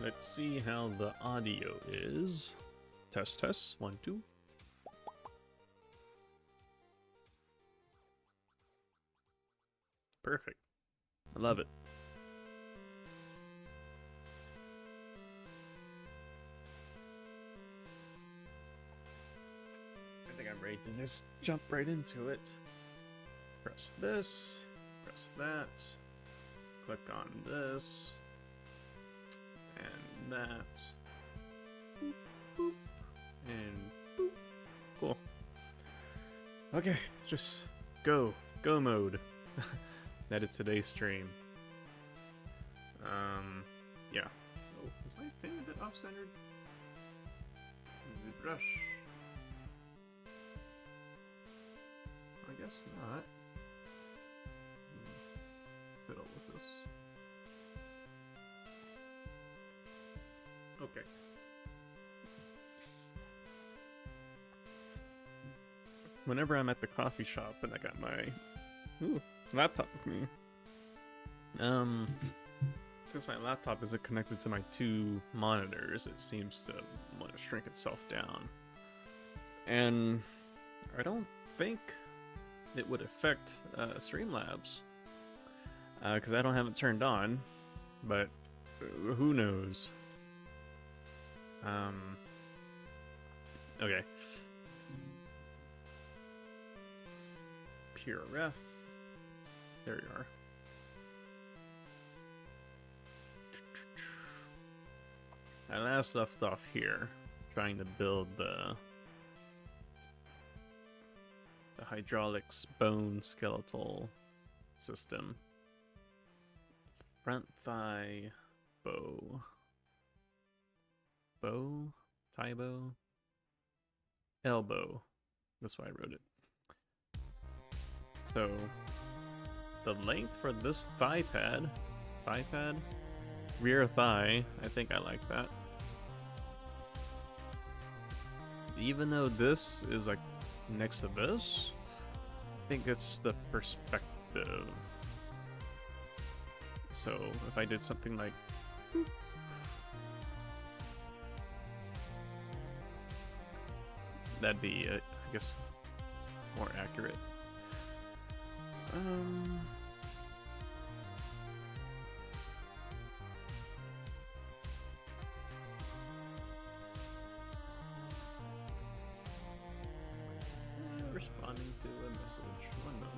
Let's see how the audio is. Test, test. 1, 2. Perfect. I love it. I think I'm ready to just jump right into it. Press this, press that, click on this, and that, boop, boop, and boop. Cool. Okay, just go mode. That is today's stream. Yeah. Oh, is my thing a bit off-centered? Zbrush. I guess not. Fiddle with this. Okay. Whenever I'm at the coffee shop and I got my laptop with me, since my laptop isn't connected to my 2 monitors, it seems to want to shrink itself down. And I don't think it would affect Streamlabs, because I don't have it turned on, but who knows? Okay. Pure ref. There you are. I last left off here, trying to build the hydraulics bone skeletal system. Front thigh bow. Bow? Thigh bow? Elbow. That's why I wrote it. So, the length for this thigh pad, rear thigh, I think I like that. Even though this is like next to this, I think it's the perspective. So if I did something like that'd be, I guess, more accurate. Responding to a message. 1 moment.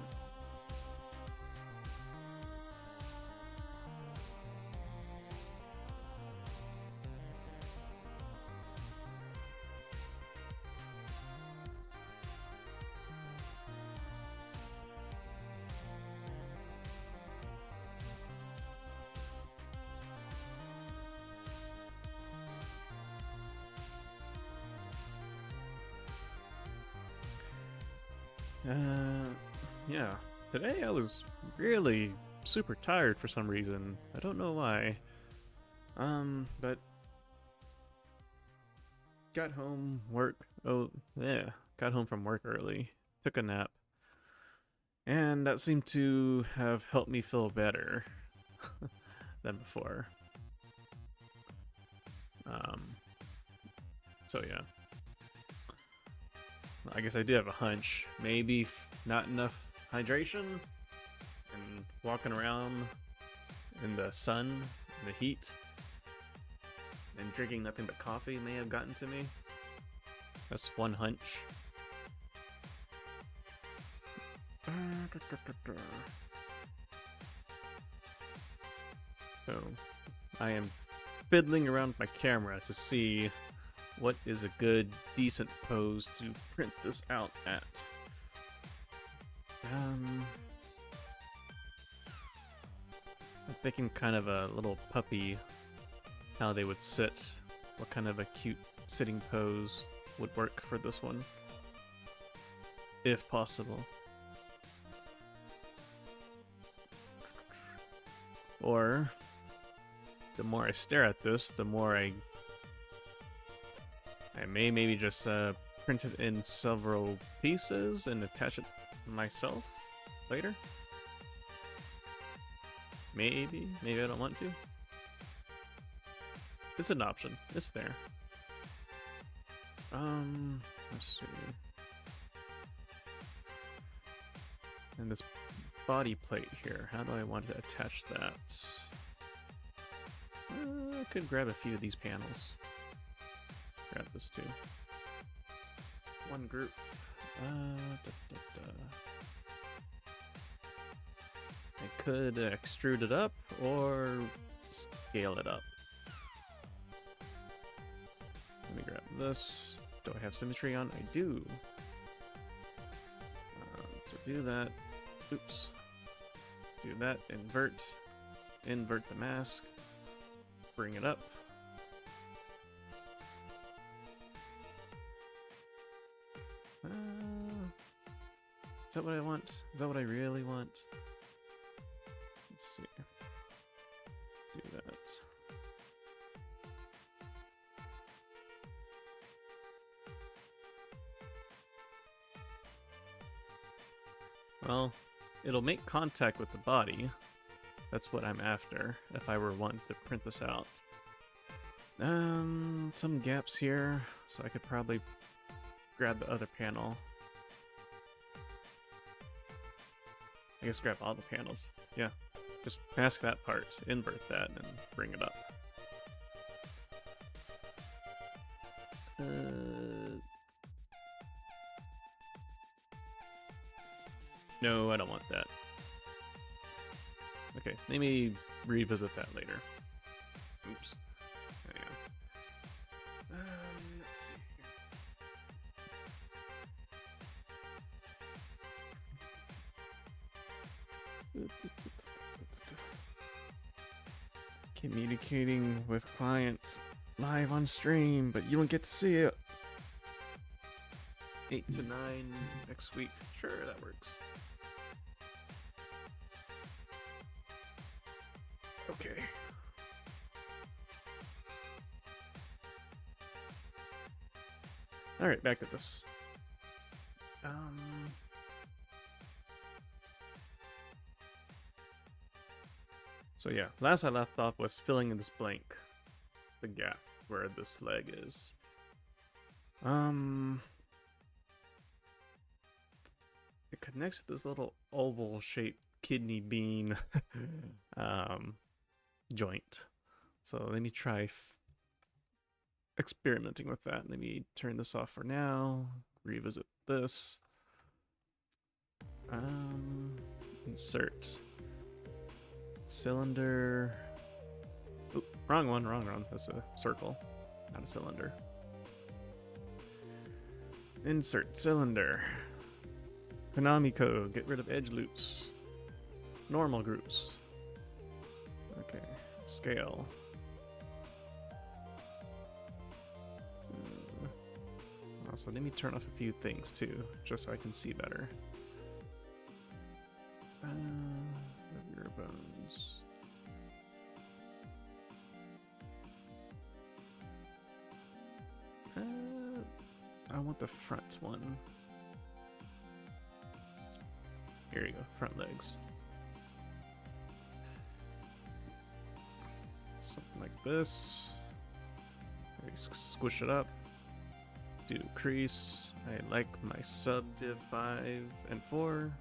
Yeah. Today I was really super tired for some reason. I don't know why. But got home from work early, took a nap, and that seemed to have helped me feel better than before. So yeah. I guess I do have a hunch. Maybe not enough hydration and walking around in the sun, in the heat, and drinking nothing but coffee may have gotten to me. That's one hunch. So, I am fiddling around with my camera to see what is a good, decent pose to print this out at. I'm thinking kind of a little puppy, how they would sit, what kind of a cute sitting pose would work for this one, if possible. Or the more I stare at this, the more I may maybe just print it in several pieces and attach it myself later. Maybe I don't want to. It's an option. It's there. Let's see. And this body plate here, how do I want to attach that? I could grab a few of these panels. Grab this too. One group. I could extrude it up or scale it up. Let me grab this. Do I have symmetry on? I do. To do that, oops. Do that, invert the mask, bring it up. Is that what I want? Is that what I really want? Let's see. Do that. Well, it'll make contact with the body. That's what I'm after, if I were wanting to print this out. Some gaps here, so I could probably grab the other panel. I guess grab all the panels. Yeah, just mask that part, invert that, and bring it up. No, I don't want that. Okay, let me revisit that later. Oops. Hang on. Let's see here. Communicating with client live on stream, but you don't get to see it. 8 to 9 next week. Sure, that works. Okay. All right, back at this. So yeah, last I left off was filling in this blank, the gap where this leg is. It connects to this little oval-shaped kidney bean joint. So let me try experimenting with that. Let me turn this off for now. Revisit this. Insert cylinder. Oop, wrong one, wrong. That's a circle, not a cylinder. Insert cylinder. Konami code, get rid of edge loops. Normal groups. Okay, scale. Also, let me turn off a few things too, just so I can see better. Your bones. I want the front one. Here you go, front legs. Something like this. Maybe squish it up. Do crease. I like my subdiv 5 and 4.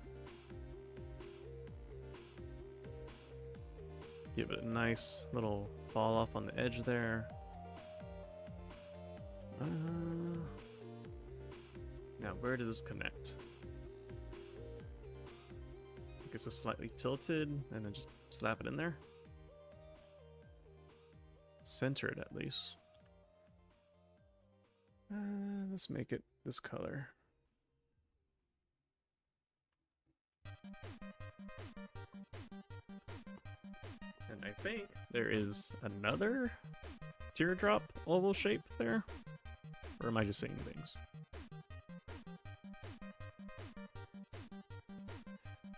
Give it a nice little fall off on the edge there. Now, where does this connect? I guess it's slightly tilted, and then just slap it in there. Center it at least. Let's make it this color. And I think there is another teardrop oval shape there. Or am I just saying things?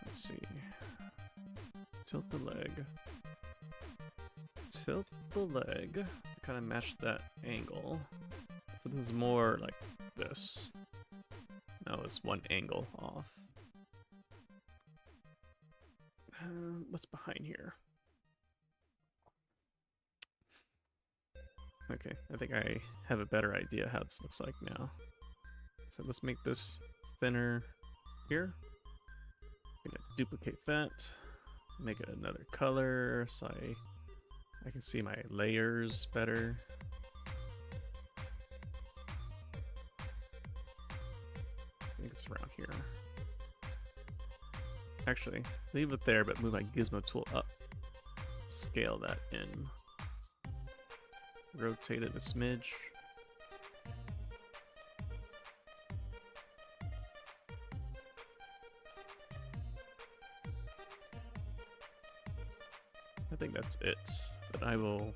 Let's see. Tilt the leg. tilt the leg to kind of match that angle. So this is more like this. No, it's one angle off. What's behind here? Okay, I think I have a better idea how this looks like now. So let's make this thinner here. I'm gonna duplicate that, make it another color so I can see my layers better. I think it's around here. Actually, leave it there, but move my gizmo tool up. Scale that in. Rotate it a smidge. I think that's it, but I will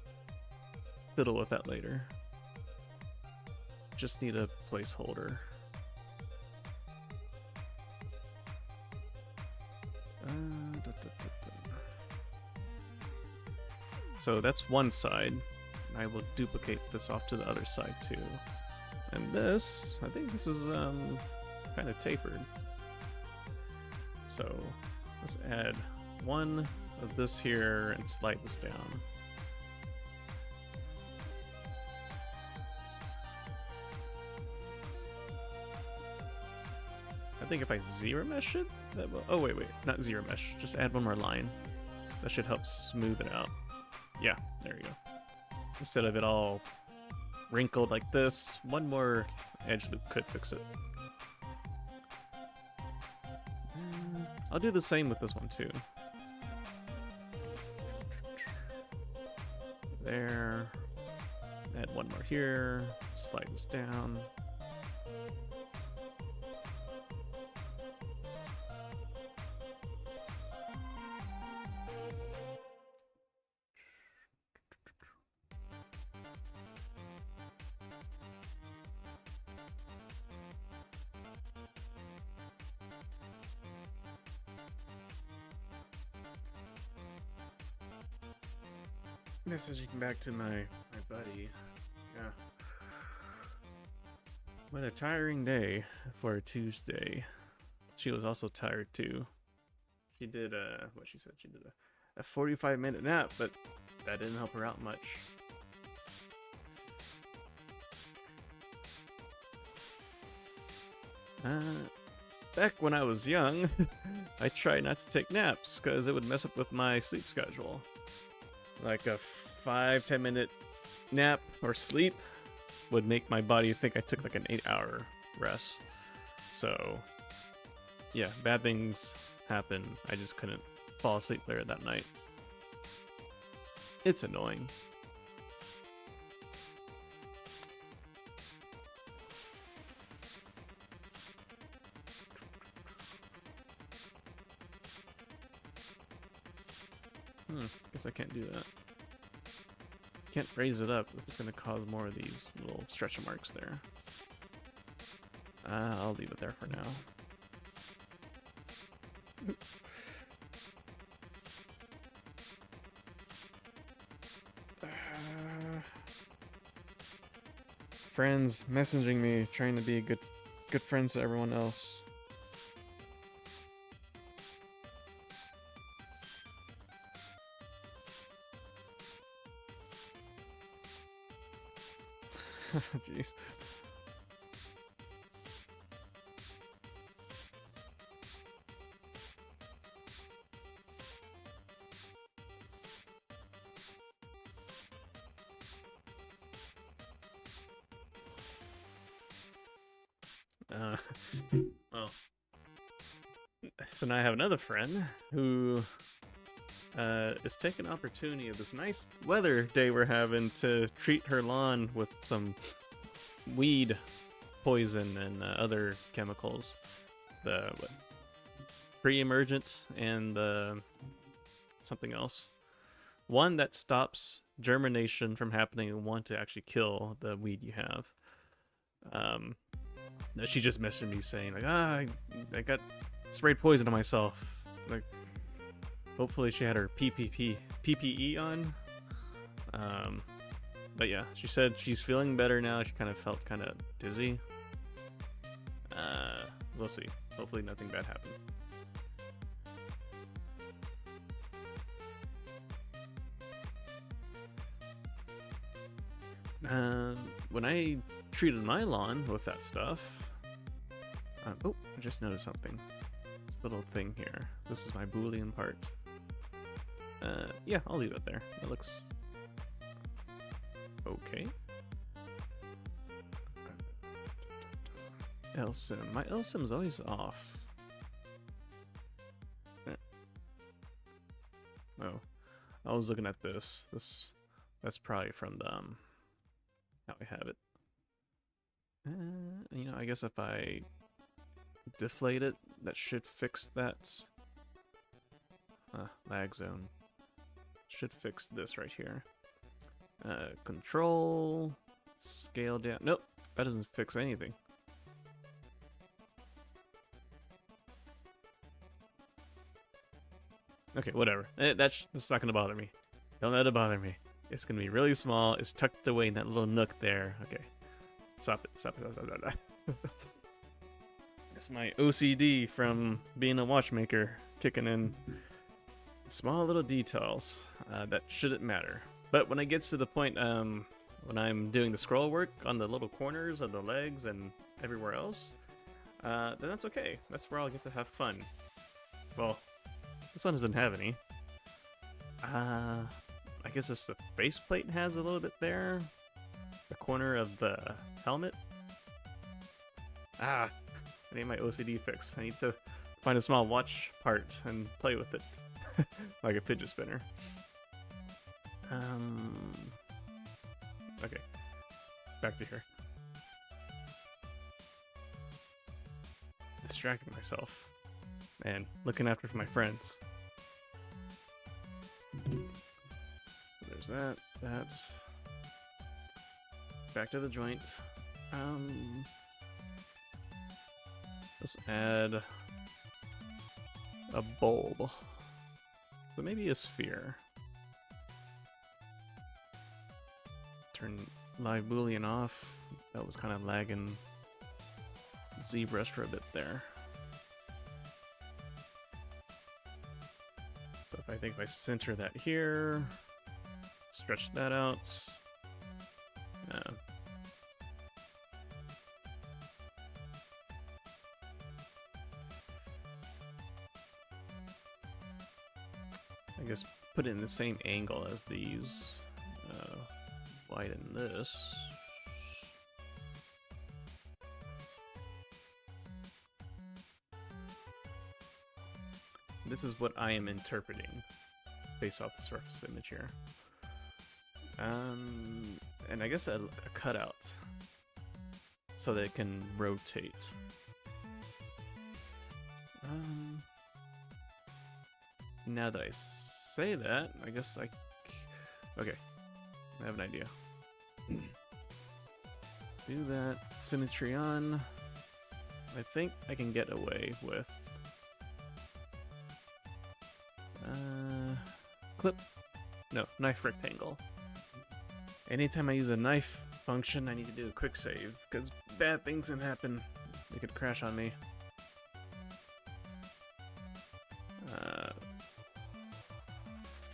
fiddle with that later. Just need a placeholder. So that's one side. I will duplicate this off to the other side too. And this, I think this is kind of tapered. So let's add one of this here and slide this down. I think if I zero mesh it, that will, oh wait, not zero mesh, just add one more line. That should help smooth it out. Yeah, there you go. Instead of it all wrinkled like this, one more edge loop could fix it. I'll do the same with this one too. There. Add one more here. Slide this down. Messaging back to my buddy. Yeah. What a tiring day for a Tuesday. She was also tired too. She did what she said, she did a 45-minute nap, but that didn't help her out much. Back when I was young, I tried not to take naps because it would mess up with my sleep schedule. Like a 5-10 minute nap or sleep would make my body think I took like an 8-hour rest. So yeah, bad things happen. I just couldn't fall asleep later that night. It's annoying. Guess I can't do that. Can't raise it up. It's gonna cause more of these little stretch marks there. I'll leave it there for now. Friends messaging me, trying to be good friends to everyone else. Jeez. Well, so now I have another friend who is taking opportunity of this nice weather day we're having to treat her lawn with some weed poison and other chemicals. The pre-emergent and something else. One that stops germination from happening and one to actually kill the weed you have. She just messaged me saying like, I got sprayed poison on myself. Like, hopefully she had her PPE on. But yeah, she said she's feeling better now. She kind of felt kind of dizzy. We'll see. Hopefully nothing bad happened. When I treated my lawn with that stuff... oh, I just noticed something. This little thing here. This is my Boolean part. Yeah, I'll leave it there. It looks... okay. LSIM. My LSIM's always off. Oh. I was looking at this. That's probably from the... how I have it. You know, I guess if I deflate it, that should fix that. Lag zone. Should fix this right here. Control, scale down. Nope, that doesn't fix anything. Okay, whatever. That's not gonna bother me. Don't let it bother me. It's gonna be really small. It's tucked away in that little nook there. Okay, stop it. It's my OCD from being a watchmaker kicking in. Small little details that shouldn't matter. But when it gets to the point when I'm doing the scroll work on the little corners of the legs and everywhere else, then that's okay. That's where I'll get to have fun. Well, this one doesn't have any. I guess it's the faceplate has a little bit there. The corner of the helmet. I need my OCD fix. I need to find a small watch part and play with it. Like a fidget spinner. Okay. Back to here. Distracting myself. Man, looking after my friends. There's that. That's... back to the joint. Let's add a bulb. So maybe a sphere. Turn live boolean off. That was kind of lagging Zbrush for a bit there. So if I center that here, stretch that out. I guess put it in the same angle as these. Widen this. This is what I am interpreting based off the surface image here. And I guess a cutout so that it can rotate. Now that I say that, I guess okay, I have an idea. Do that, symmetry on. I think I can get away with clip. No, knife rectangle. Anytime I use a knife function, I need to do a quick save because bad things can happen. They could crash on me.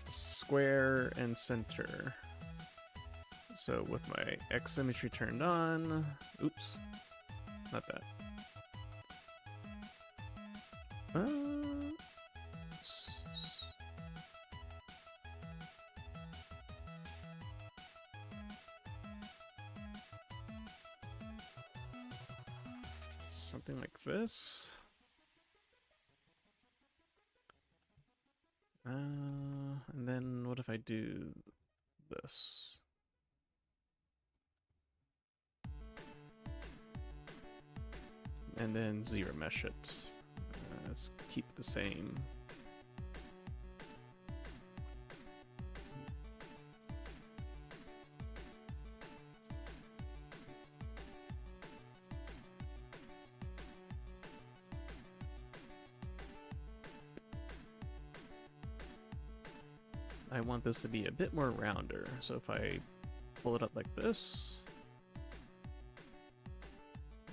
Square and center. So with my X symmetry turned on, oops, not that. Something like this. And then what if I do this? And then zero mesh it. Let's keep the same. I want this to be a bit more rounder. So if I pull it up like this,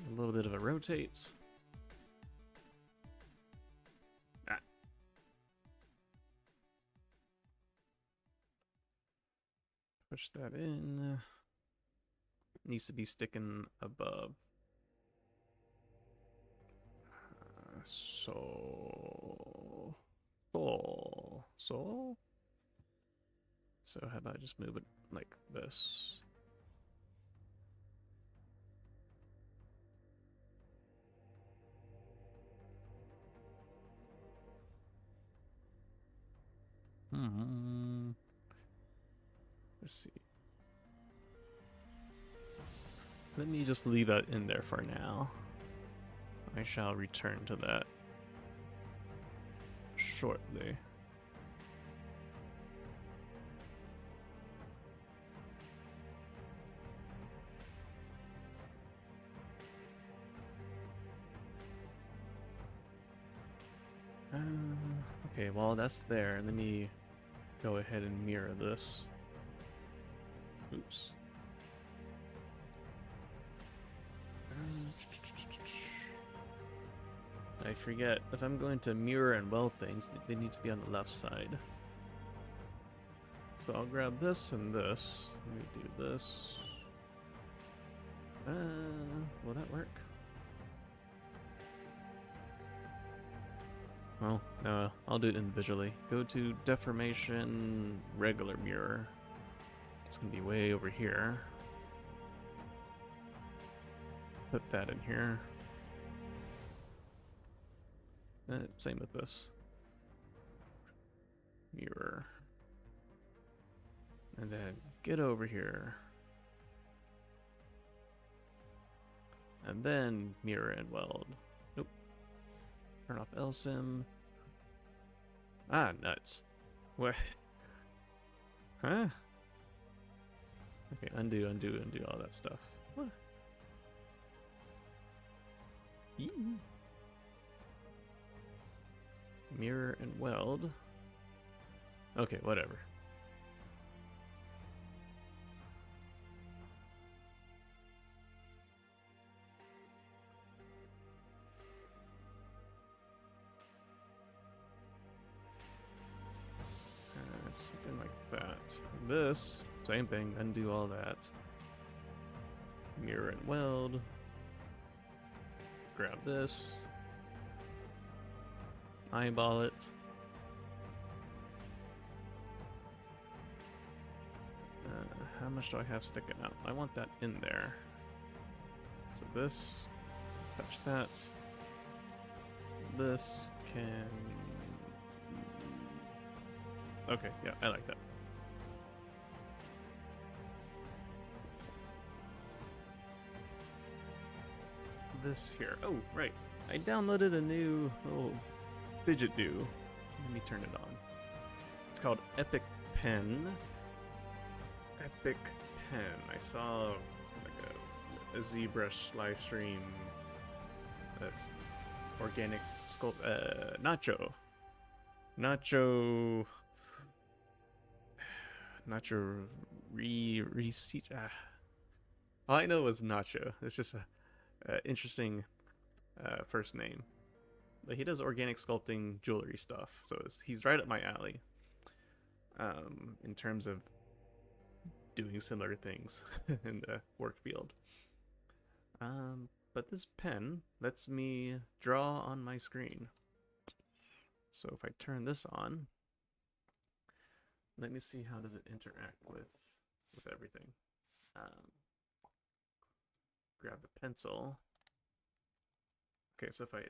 a little bit of a rotate. Ah. Push that in. Needs to be sticking above. So how about I just move it like this? Let's see. Let me just leave that in there for now. I shall return to that shortly. Okay, well that's there. Let me go ahead and mirror this. Oops. I forget, if I'm going to mirror and weld things, they need to be on the left side. So I'll grab this and this. Let me do this. Will that work? Well, no, I'll do it individually. Go to deformation, regular mirror. It's gonna be way over here. Put that in here. Same with this. Mirror. And then get over here. And then mirror and weld. Nope. Turn off LSIM. Ah, nuts. What? Huh? Okay, undo all that stuff. What? Mirror and weld. Okay, whatever. Something like that. This, same thing, undo all that. Mirror and weld. Grab this. Eyeball it. How much do I have sticking out? I want that in there. So this, touch that. This can... Okay, yeah, I like that. This here. Oh, right. I downloaded a new little fidget do. Let me turn it on. It's called Epic Pen. Epic Pen. I saw like a Zbrush live stream. That's organic sculpt. Nacho. All I know was Nacho. It's just a interesting first name. But he does organic sculpting jewelry stuff, so he's right up my alley. In terms of doing similar things in the work field. But this pen lets me draw on my screen. So if I turn this on, let me see how does it interact with everything. Grab the pencil. Okay, so if I,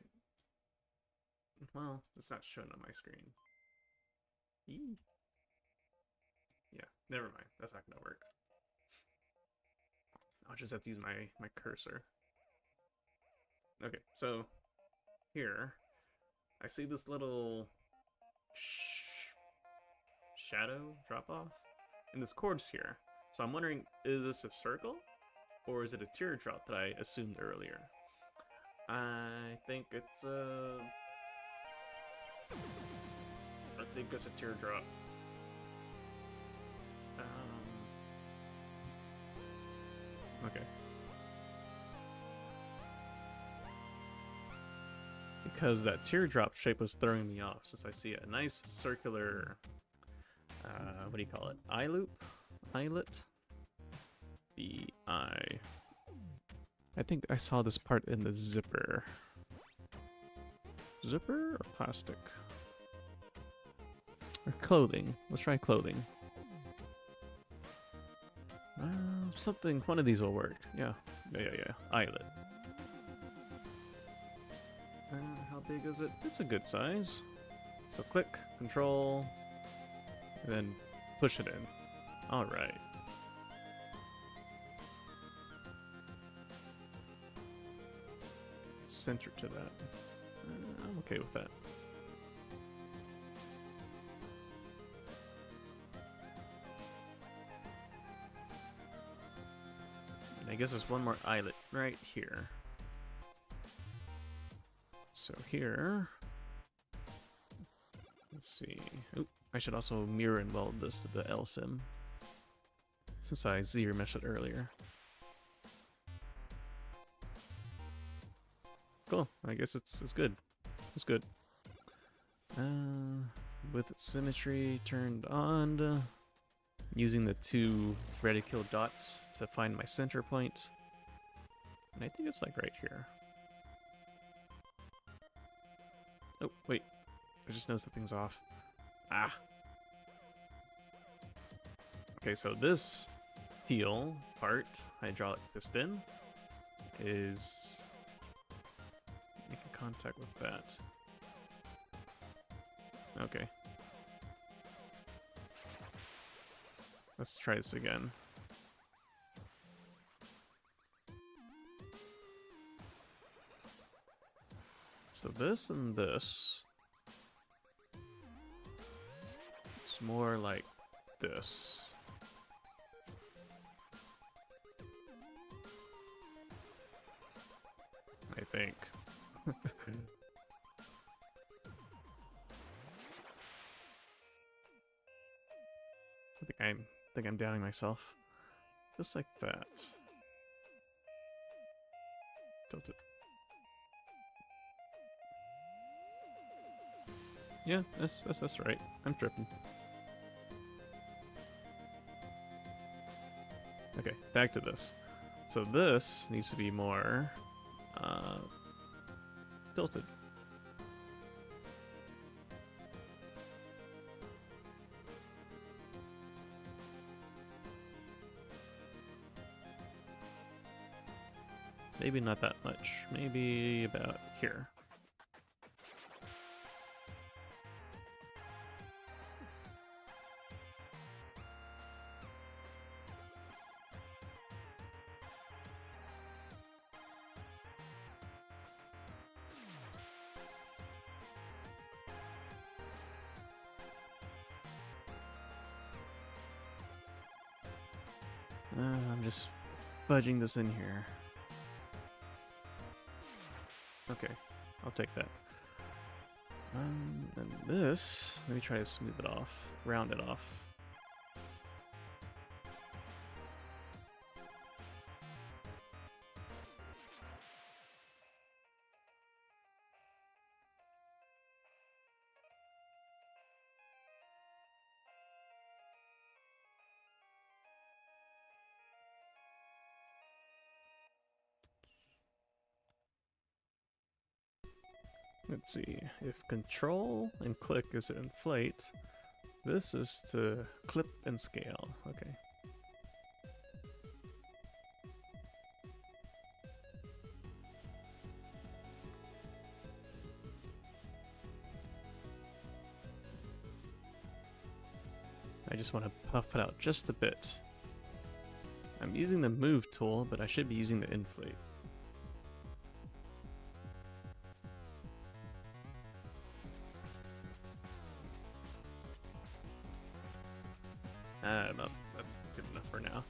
well, it's not shown on my screen. Eee. Yeah, never mind. That's not gonna work. I'll just have to use my cursor. Okay, so here I see this little shadow drop off, and this chord's here. So I'm wondering, is this a circle, or is it a teardrop that I assumed earlier? I think it's a teardrop. Okay. Because that teardrop shape was throwing me off, since I see a nice circular, what do you call it? Eye loop? Eyelet? B-I. I think I saw this part in the zipper. Zipper or plastic? Or clothing. Let's try clothing. Something, one of these will work. Yeah. Yeah. Eyelet. How big is it? It's a good size. So click, control, and then push it in. Alright. Center to that. I'm okay with that. And I guess there's one more eyelet right here. So here, let's see. Oop, I should also mirror and weld this to the LSIM, since I zero meshed it earlier. Cool. I guess it's good. It's good. With symmetry turned on, using the two reticule dots to find my center point, and I think it's like right here. Oh, wait. I just noticed that thing's off. Ah. Okay, so this teal part, hydraulic piston, is making contact with that. Okay. Let's try this again. So this and this is more like this. I think. I think I'm doubting myself. Just like that. Tilt it. Yeah, that's right. I'm tripping. Okay, back to this. So this needs to be more tilted. Maybe not that much. Maybe about here. I'm just fudging this in here. Okay, I'll take that. And this, let me try to smooth it off, round it off. Let's see, if control and click is to inflate, this is to clip and scale. Okay. I just want to puff it out just a bit. I'm using the move tool, but I should be using the inflate. No, that's good enough for now.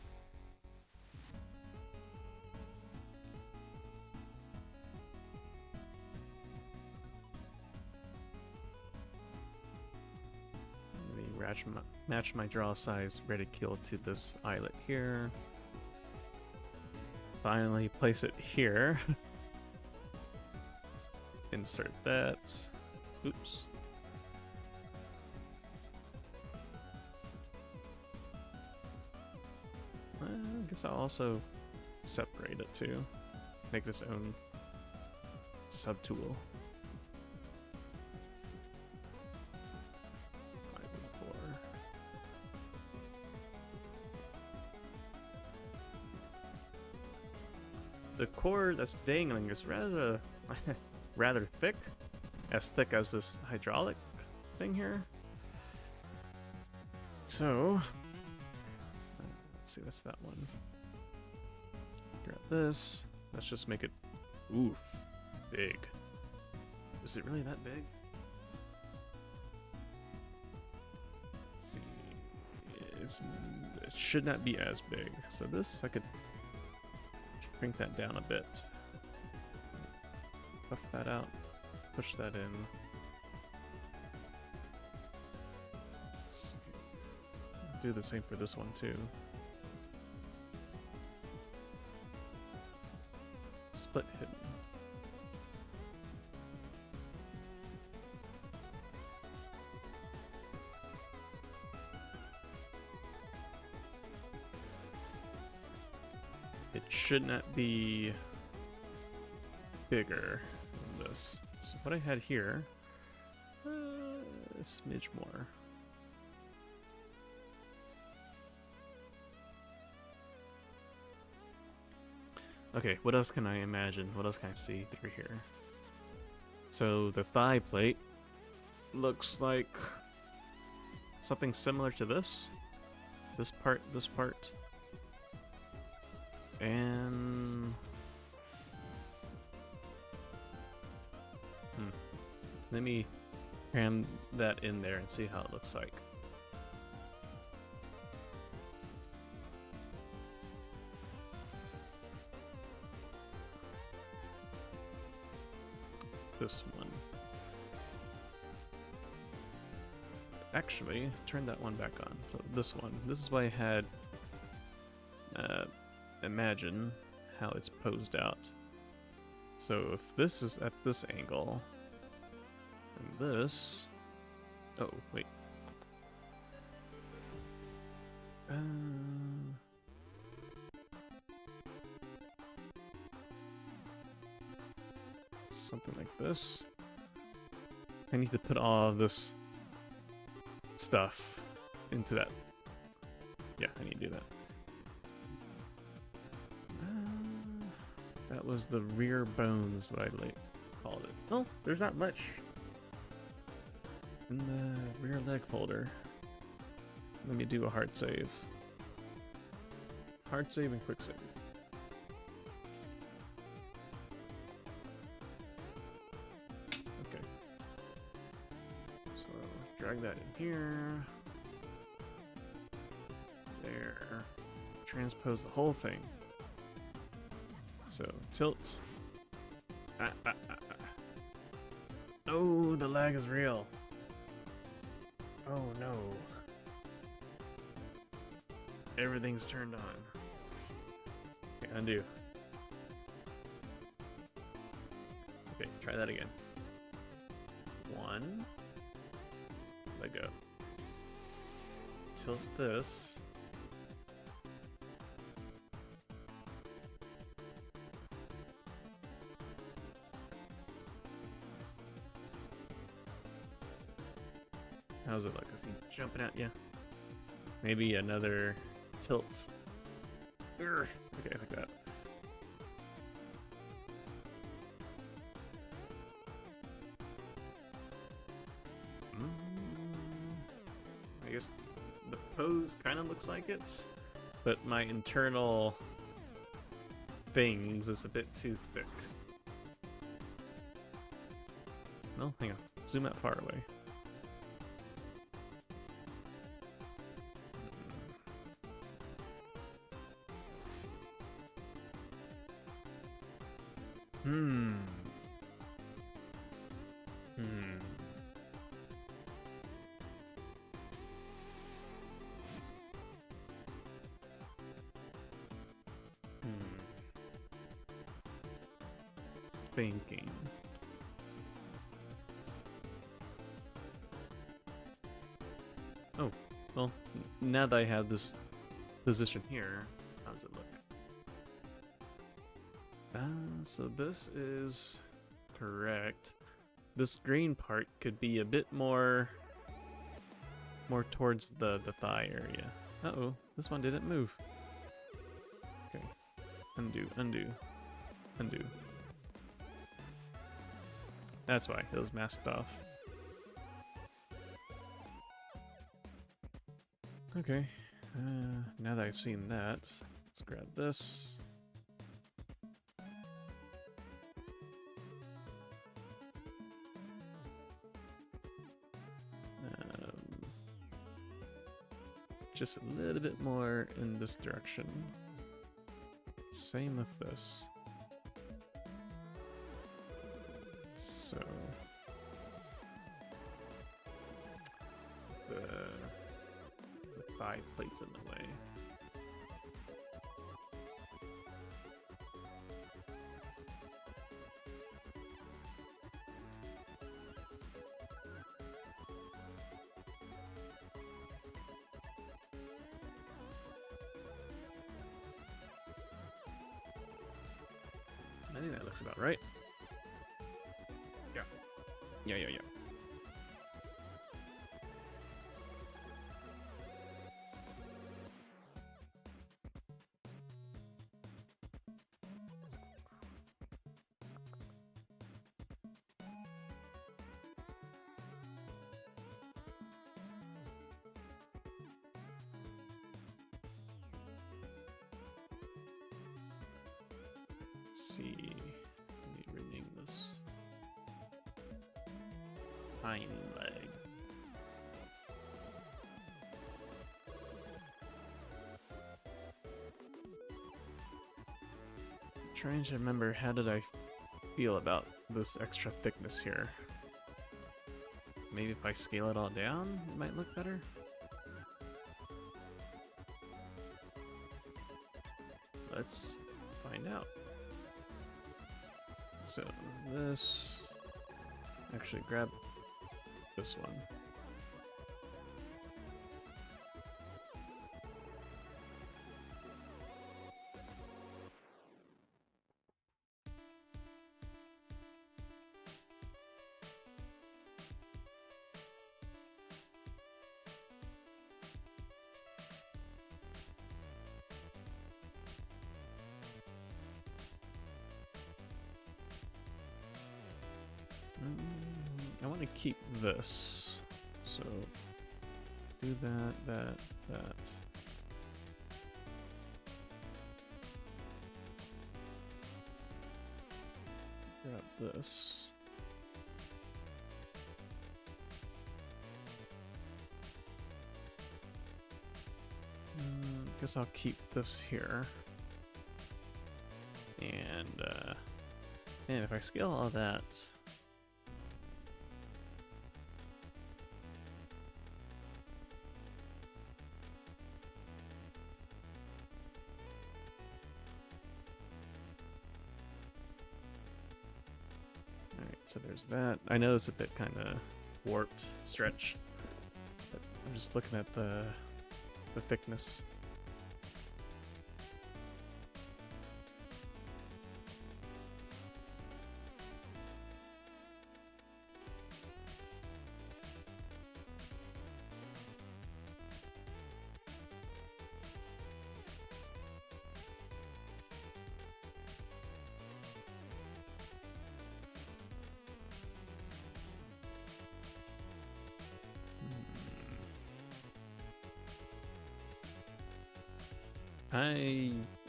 Let me match my draw size reticule to this eyelet here. finally place it here. Insert that. Oops. I guess I'll also separate it too. Make its own subtool. 5 and 4. The core that's dangling is rather rather thick. As thick as this hydraulic thing here. So let's see, that's that one. Grab this. Let's just make it oof big. Is it really that big? Let's see. It should not be as big. So this I could shrink that down a bit. Buff that out. Push that in. Let's do the same for this one too. Split hidden. It should not be bigger than this. So what I had here, a smidge more. Okay, what else can I imagine? What else can I see through here? So the thigh plate looks like something similar to this. This part, and let me cram that in there and see how it looks like. This one. Actually, turn that one back on. So this one. This is why I had imagine how it's posed out. So if this is at this angle, and this... Oh, wait. Something like this. I need to put all of this stuff into that. Yeah, I need to do that. That was the rear bones, what I called it. Oh, there's not much in the rear leg folder. Let me do a hard save. Hard save and quick save. Okay. So drag that in here. There. Transpose the whole thing. So tilt. Oh, the lag is real. Oh no. Everything's turned on. Okay, undo. Okay, try that again. 1. Let go. Tilt this. How's it look? Is he jumping at you? Maybe another tilt. Urgh. Okay, like that. I guess the pose kind of looks like it's, but my internal things is a bit too thick. No, hang on. Zoom out far away. thinking. Oh, well, now that I have this position here, how does it look? So this is correct. This green part could be a bit more towards the thigh area. Uh-oh, this one didn't move. Okay, undo, undo, undo. That's why it was masked off. Okay, now that I've seen that, let's grab this. Just a little bit more in this direction. Same with this. So the thigh plate's in the way. I think that looks about right. Yeah. Yeah. Let's see. Let me rename this. Hind leg. Trying to remember, how did I feel about this extra thickness here? Maybe if I scale it all down, it might look better? Let's find out. So this, actually grab this one. I want to keep this, so do that. Grab this. Guess I'll keep this here. And if I scale all that, so there's that. I know it's a bit kind of warped, stretched, but I'm just looking at the thickness.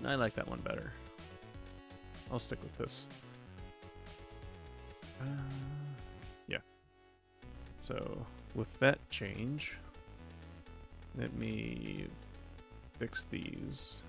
I like that one better. I'll stick with this. Yeah. So with that change, let me fix these.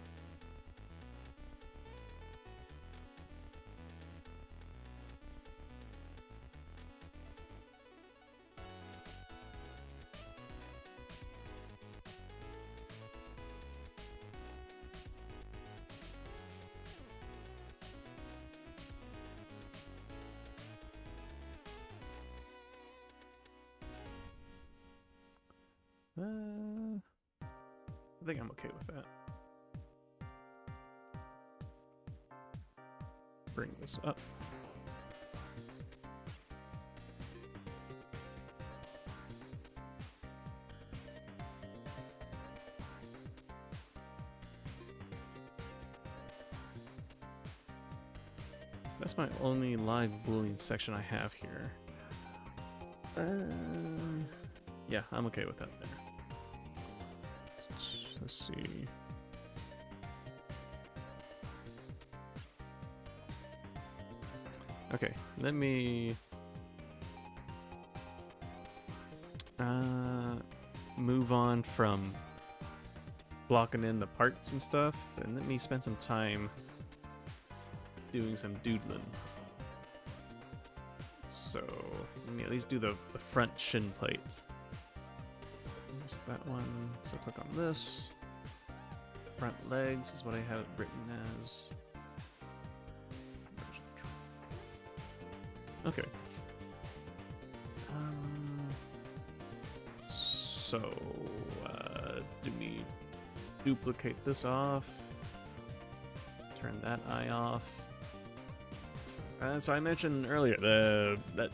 I think I'm okay with that. Bring this up. That's my only live Boolean section I have here. Yeah, I'm okay with that there. Let's see. Okay, let me move on from blocking in the parts and stuff, and let me spend some time doing some doodling. So let me at least do the front shin plate. Missed that one. So click on this. Front legs is what I have it written as. Okay. So do we duplicate this off? Turn that eye off. So I mentioned earlier that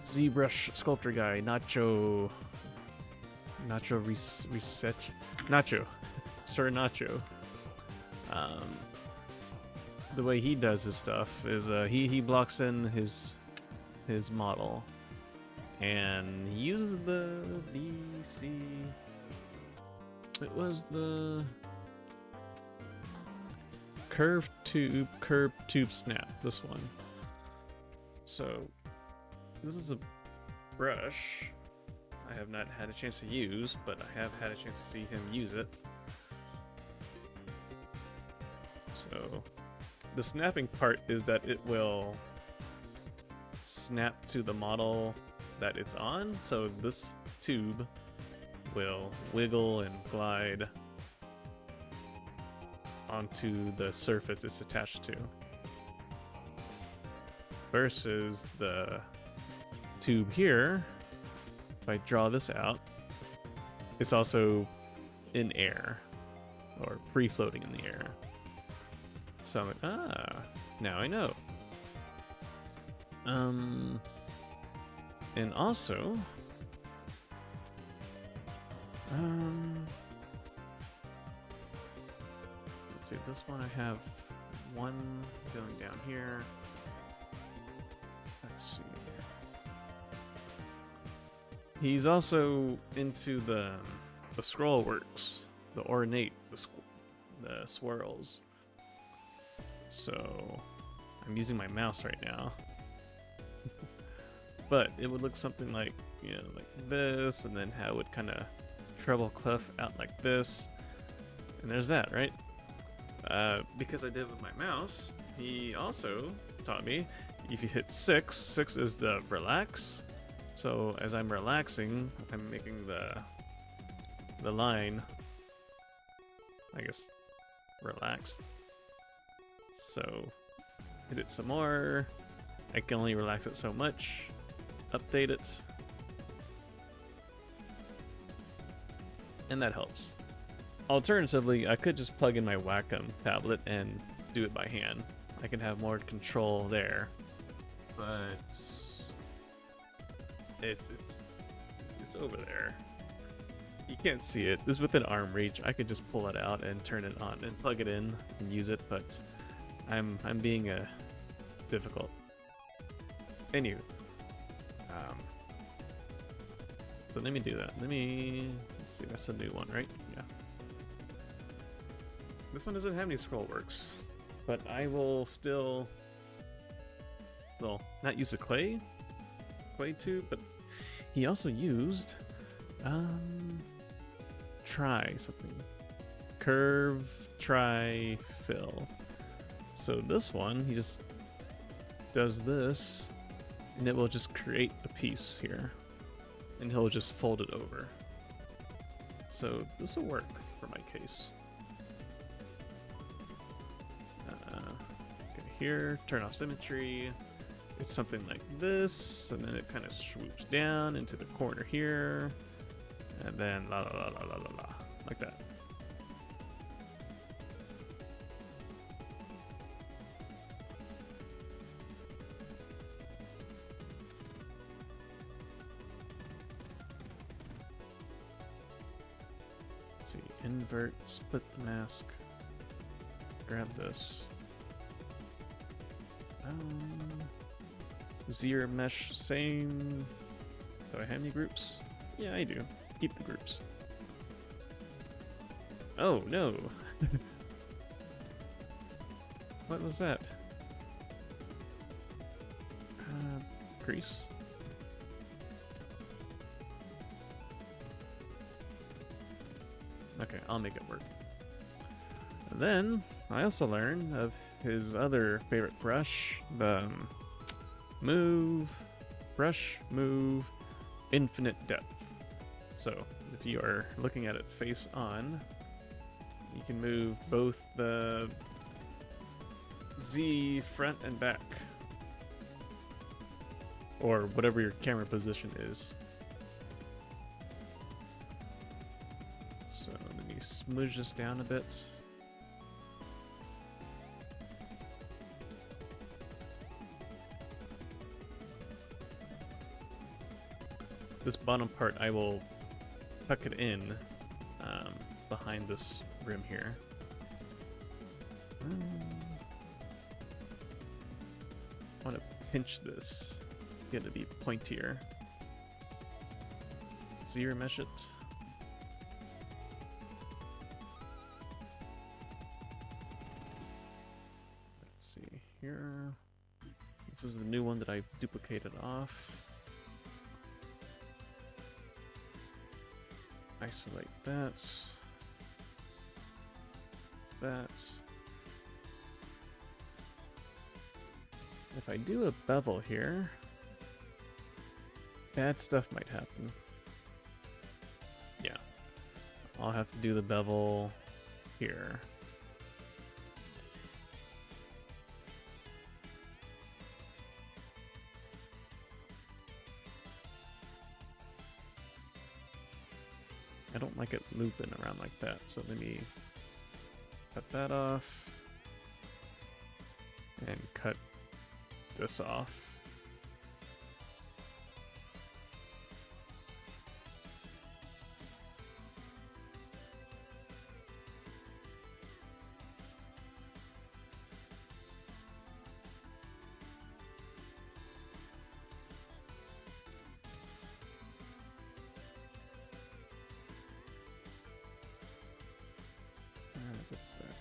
Zbrush sculptor guy, Nacho Sir Nacho. The way he does his stuff is he blocks in his model and he uses the BC. It was the curved tube snap. This one. So this is a brush I have not had a chance to use, but I have had a chance to see him use it. So the snapping part is that it will snap to the model that it's on, so this tube will wiggle and glide onto the surface it's attached to, versus the tube here. If I draw this out, it's also in air, or free floating in the air. So I'm like, now I know. And also, let's see, this one I have one going down here. Let's see. He's also into the scroll works, the ornate, the swirls. So I'm using my mouse right now. But it would look something like, you know, like this, and then how it would kind of treble clef out like this. And there's that, right? Because I did it with my mouse, he also taught me if you hit 6, 6 is the relax. So as I'm relaxing, I'm making the line, I guess, relaxed. So hit it some more. I can only relax it so much. Update it. And that helps. Alternatively, I could just plug in my Wacom tablet and do it by hand. I can have more control there. But it's over there. You can't see it. This is within arm reach. I could just pull it out and turn it on and plug it in and use it, but I'm being difficult. Anywho. So let me do that. Let's see, that's a new one, right? Yeah. This one doesn't have any scroll works, but I will still, well, not use the clay tube, but he also used, try something. Curve, try, fill. So this one, he just does this, and it will just create a piece here. And he'll just fold it over. So this will work for my case. Okay, here, turn off symmetry. It's something like this, and then it kind of swoops down into the corner here, and then la la la la la la la, like that. Let's see, invert, split the mask, grab this. Zero mesh, same. Do I have any groups? Yeah, I do. Keep the groups. Oh, no. What was that? Crease? Okay, I'll make it work. And then, I also learned of his other favorite brush, the move, brush, move, infinite depth. So, if you are looking at it face on, you can move both the Z front and back, or whatever your camera position is. So let me smudge this down a bit. This bottom part, I will tuck it in behind this rim here. I want to pinch this, get it to be pointier. Zero mesh it. Let's see here. This is the new one that I've duplicated off. Isolate that. If I do a bevel here, bad stuff might happen. Yeah. I'll have to do the bevel here. I don't like it looping around like that, so let me cut that off and cut this off.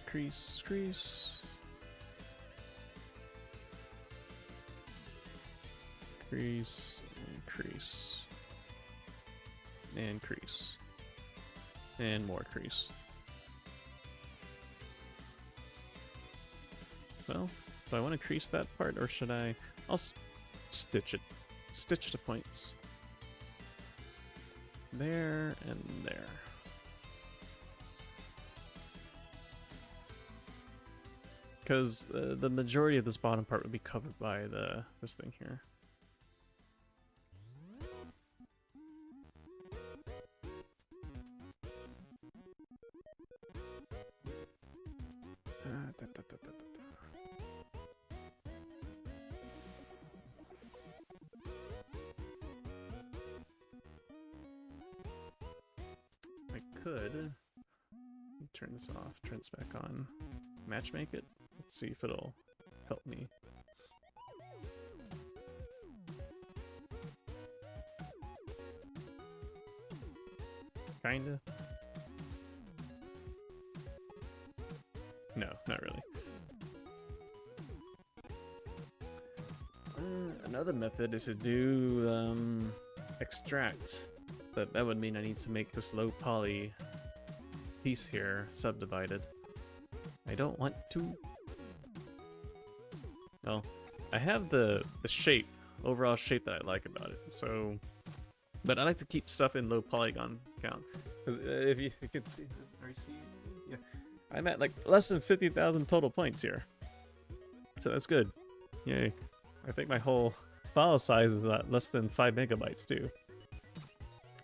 Crease, crease. Crease, and crease. And crease. And more crease. Well, do I want to crease that part, or should I... I'll stitch it. Stitch the points. There and there. Because the majority of this bottom part would be covered by this thing here. I could turn this off, turn this back on, matchmake it. Let's see if it'll help me. Kinda. No, not really. Another method is to do extract, but that would mean I need to make this low poly piece here subdivided. I don't want to. Well, I have the shape, overall shape that I like about it. So, but I like to keep stuff in low polygon count, because if you can see, are you seeing? Yeah, I'm at like less than 50,000 total points here, so that's good. Yay! I think my whole file size is at less than 5 megabytes too.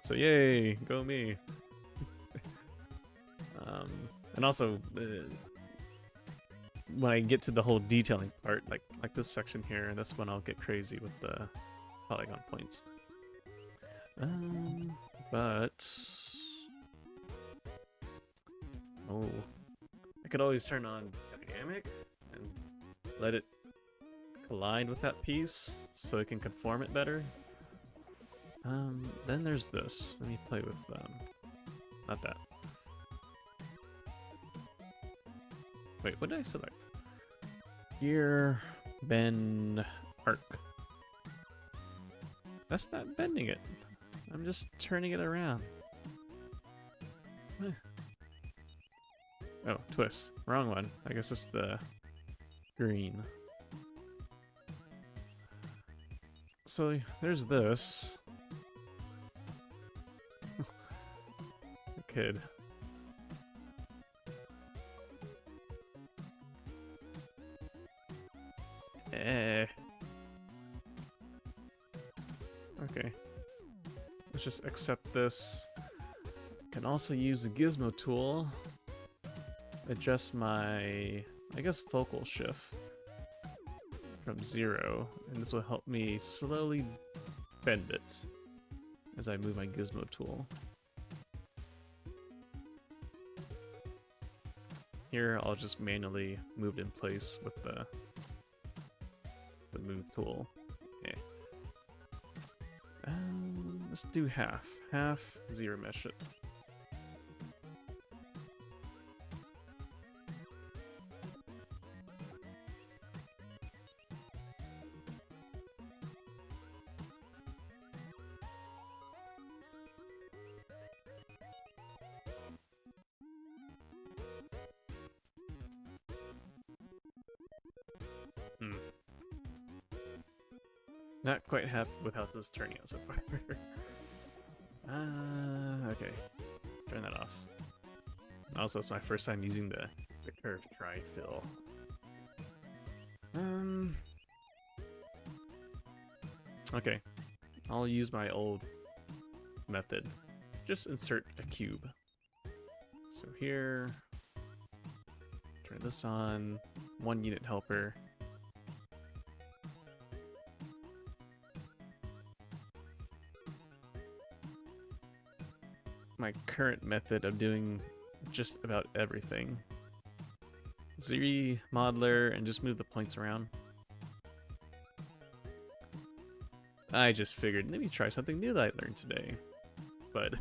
So yay, go me! And also, when I get to the whole detailing part, like this section here, that's when I'll get crazy with the polygon points. But Oh. I could always turn on dynamic and let it collide with that piece so it can conform it better. Then there's this. Let me play with, not that. Wait, what did I select? Gear, bend, arc. That's not bending it. I'm just turning it around. Oh, twist. Wrong one. I guess it's the green. So there's this. Kid. Okay. Let's just accept this. Can also use the gizmo tool. Adjust my, I guess, focal shift from 0, and this will help me slowly bend it as I move my gizmo tool. Here, I'll just manually move it in place with the move tool. Okay. Let's do half. Half, zero mesh it. Not quite happy with how this is turning out so far. Okay. Turn that off. Also, it's my first time using the curved tri-fill. Okay. I'll use my old method. Just insert a cube. So here, turn this on, 1 unit helper. My current method of doing just about everything. Z modeler and just move the points around. I just figured maybe try something new that I learned today, but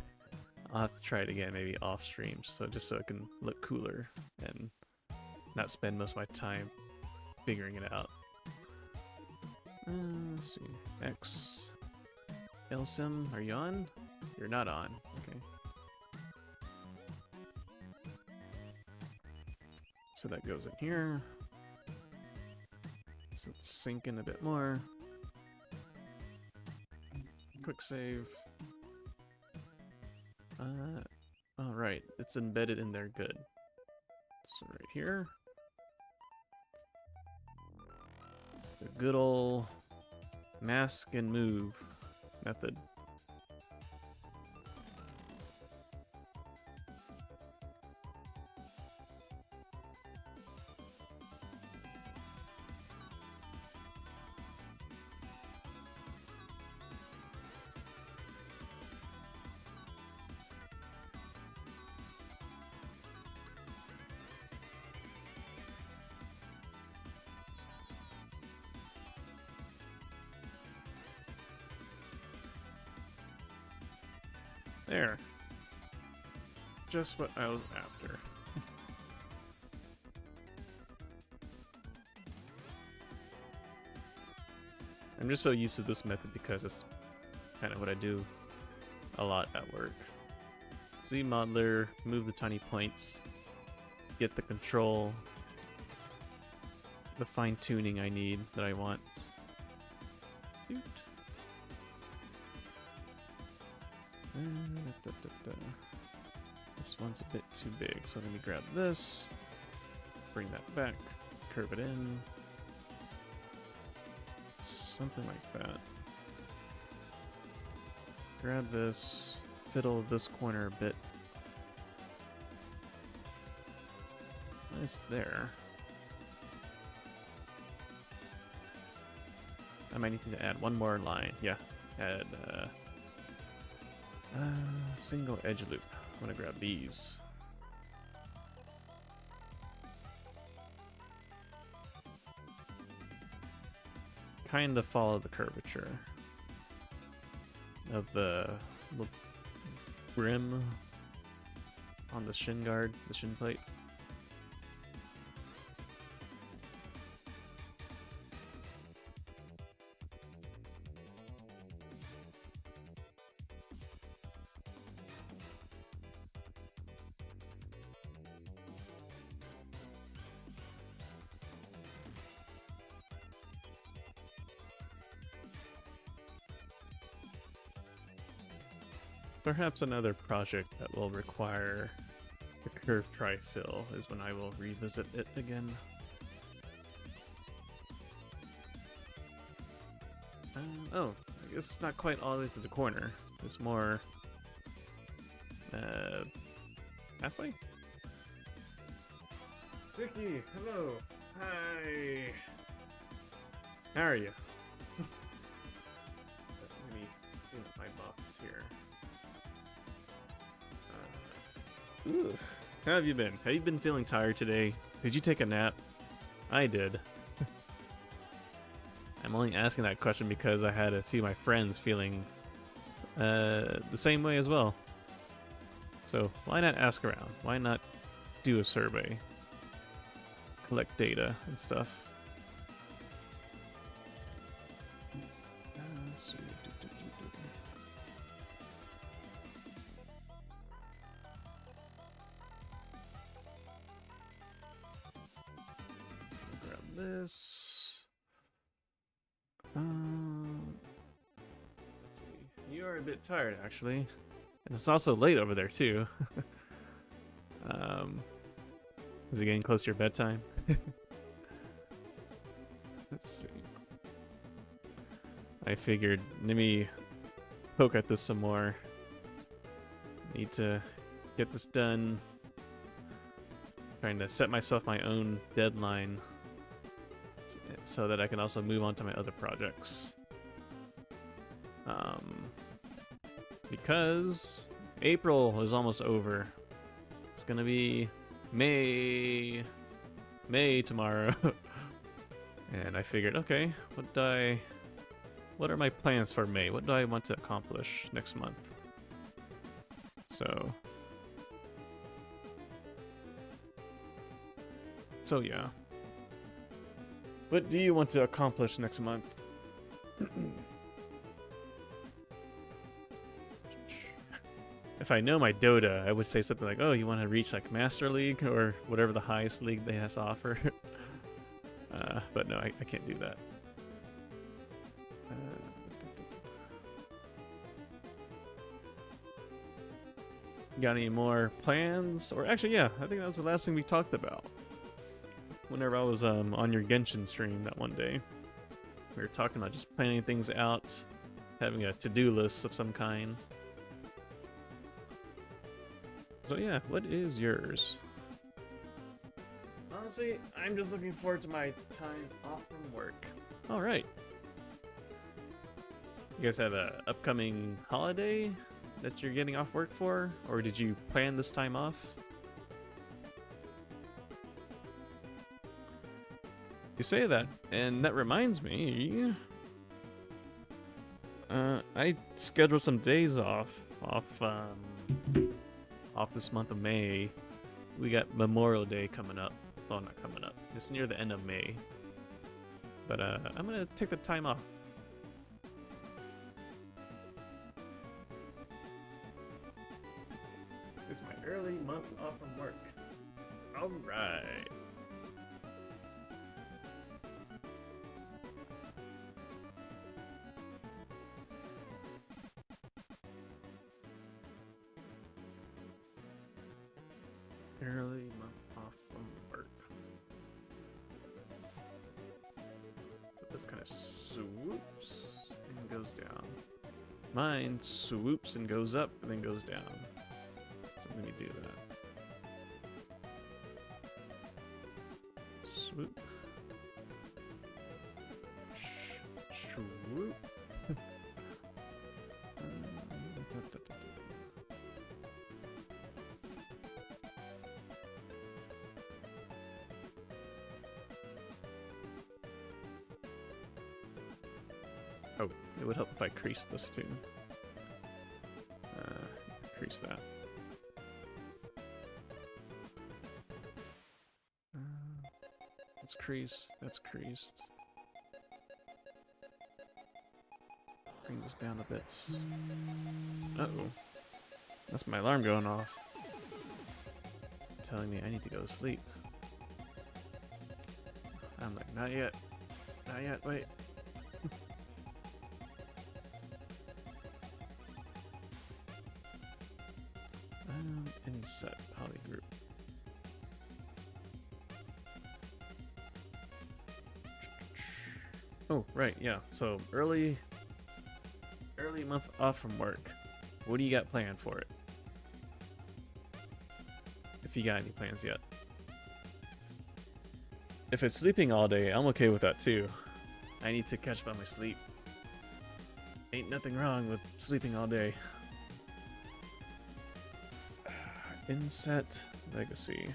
I'll have to try it again maybe off stream, so just so it can look cooler and not spend most of my time figuring it out. Let's see, X, LSIM, are you on? You're not on. Okay. So that goes in here. So let's sink in a bit more. Quick save. All right, it's embedded in there good. So right here. The good old mask and move method. There. Just what I was after. I'm just so used to this method because it's kind of what I do a lot at work. Z modeler, move the tiny points, get the control, the fine tuning I need that I want. Doot. This one's a bit too big, so let me grab this, bring that back, curve it in, something like that. Grab this, fiddle this corner a bit. It's there. I might need to add one more line. Yeah, add single edge loop. I'm gonna grab these. kind of follow the curvature of the rim on the shin guard, the shin plate. Perhaps another project that will require the curved tri-fill is when I will revisit it again. Oh, I guess it's not quite all the way to the corner. It's more halfway? Vicky, hello. Hi. How are you? Let me clean up my box here. Ooh. How have you been? Have you been feeling tired today? Did you take a nap? I did. I'm only asking that question because I had a few of my friends feeling the same way as well. So why not ask around? Why not do a survey? Collect data and stuff. Let's see. Grab this. Let's see. You are a bit tired, actually, and it's also late over there too. Is it getting close to your bedtime? Let's see. I figured, let me poke at this some more. Need to get this done. Trying to set myself my own deadline so that I can also move on to my other projects. Because April is almost over. It's gonna be May tomorrow. And I figured, okay, what are my plans for May? What do I want to accomplish next month? So yeah. What do you want to accomplish next month? If I know my Dota, I would say something like, oh, you want to reach like Master League or whatever the highest league they has to offer. But no, I can't do that. Got any more plans? Or actually, yeah, I think that was the last thing we talked about. Whenever I was on your Genshin stream that one day. We were talking about just planning things out, having a to-do list of some kind. So yeah, what is yours? Honestly, I'm just looking forward to my time off from work. Alright. You guys have a upcoming holiday that you're getting off work for? Or did you plan this time off? You say that, and that reminds me, I scheduled some days off this month of May. We got Memorial Day coming up. Well, not coming up. It's near the end of May. But I'm gonna take the time off. It's my early month off from work. All right. Early month off from work. So this kind of swoops and goes down. Mine swoops and goes up and then goes down. So let me do that. Swoop. Swoop. Oh, it would help if I crease this too. Crease that. That's creased. That's creased. Bring this down a bit. Uh-oh. That's my alarm going off. Telling me I need to go to sleep. I'm like, not yet. Not yet, wait. Inset poly group. Oh, right, yeah. So early month off from work. What do you got planned for it? If you got any plans yet. If it's sleeping all day, I'm okay with that too. I need to catch up on my sleep. Ain't nothing wrong with sleeping all day. Inset legacy.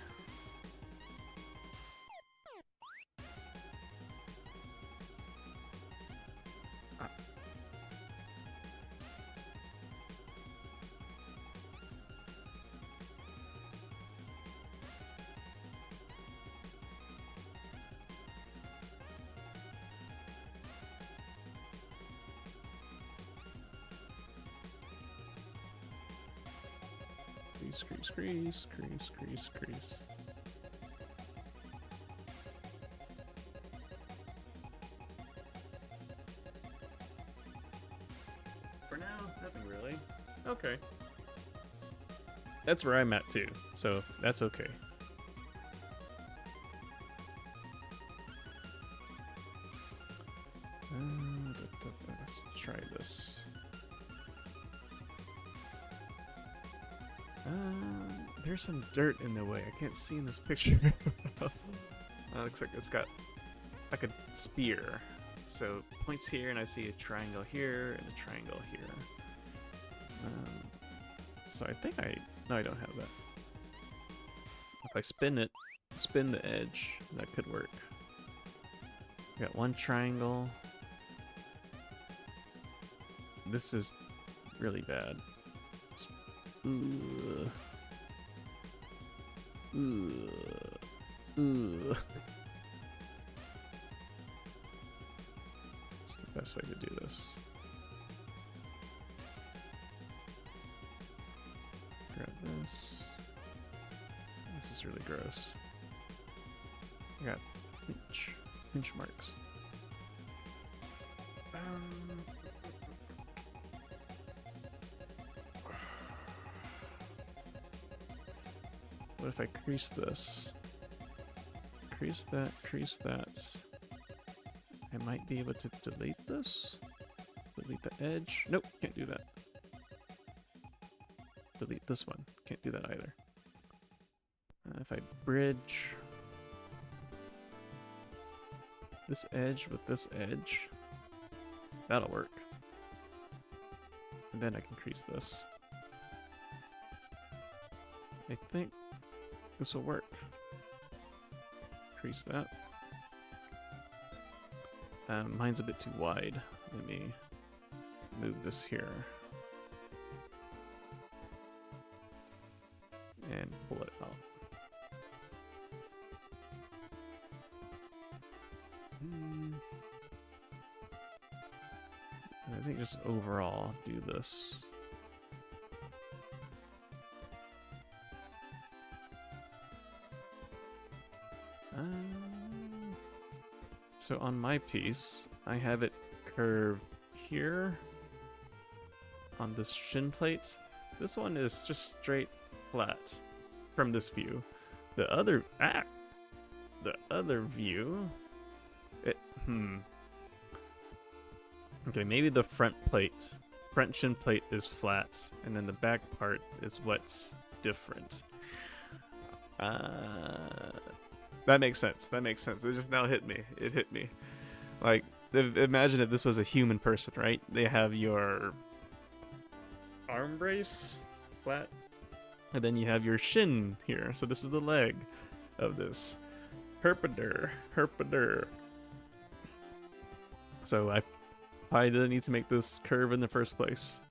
Crease. For now, nothing really. Okay. That's where I'm at too, so that's okay. Let's try this. There's some dirt in the way. I can't see in this picture. Looks like it's got like a spear. So it points here, and I see a triangle here and a triangle here. So I think no, I don't have that. If I spin the edge, that could work. We got one triangle. This is really bad. Ooh. It's the best way to do this. Grab this. This is really gross. I got inch marks. What if I crease this? Crease that. I might be able to delete this? Delete the edge? Nope, can't do that. Delete this one. Can't do that either. If I bridge this edge with this edge, that'll work. And then I can crease this. I think this will work. Crease that. Mine's a bit too wide. Let me move this here. And pull it out. I think just overall do this. So on my piece, I have it curved here on this shin plate. This one is just straight flat from this view. The other view, okay, maybe the front shin plate is flat, and then the back part is what's different. That makes sense. It just now hit me. It hit me. Like, imagine if this was a human person, right? They have your arm brace flat, and then you have your shin here. So this is the leg of this. Herpader. So I Why did I need to make this curve in the first place?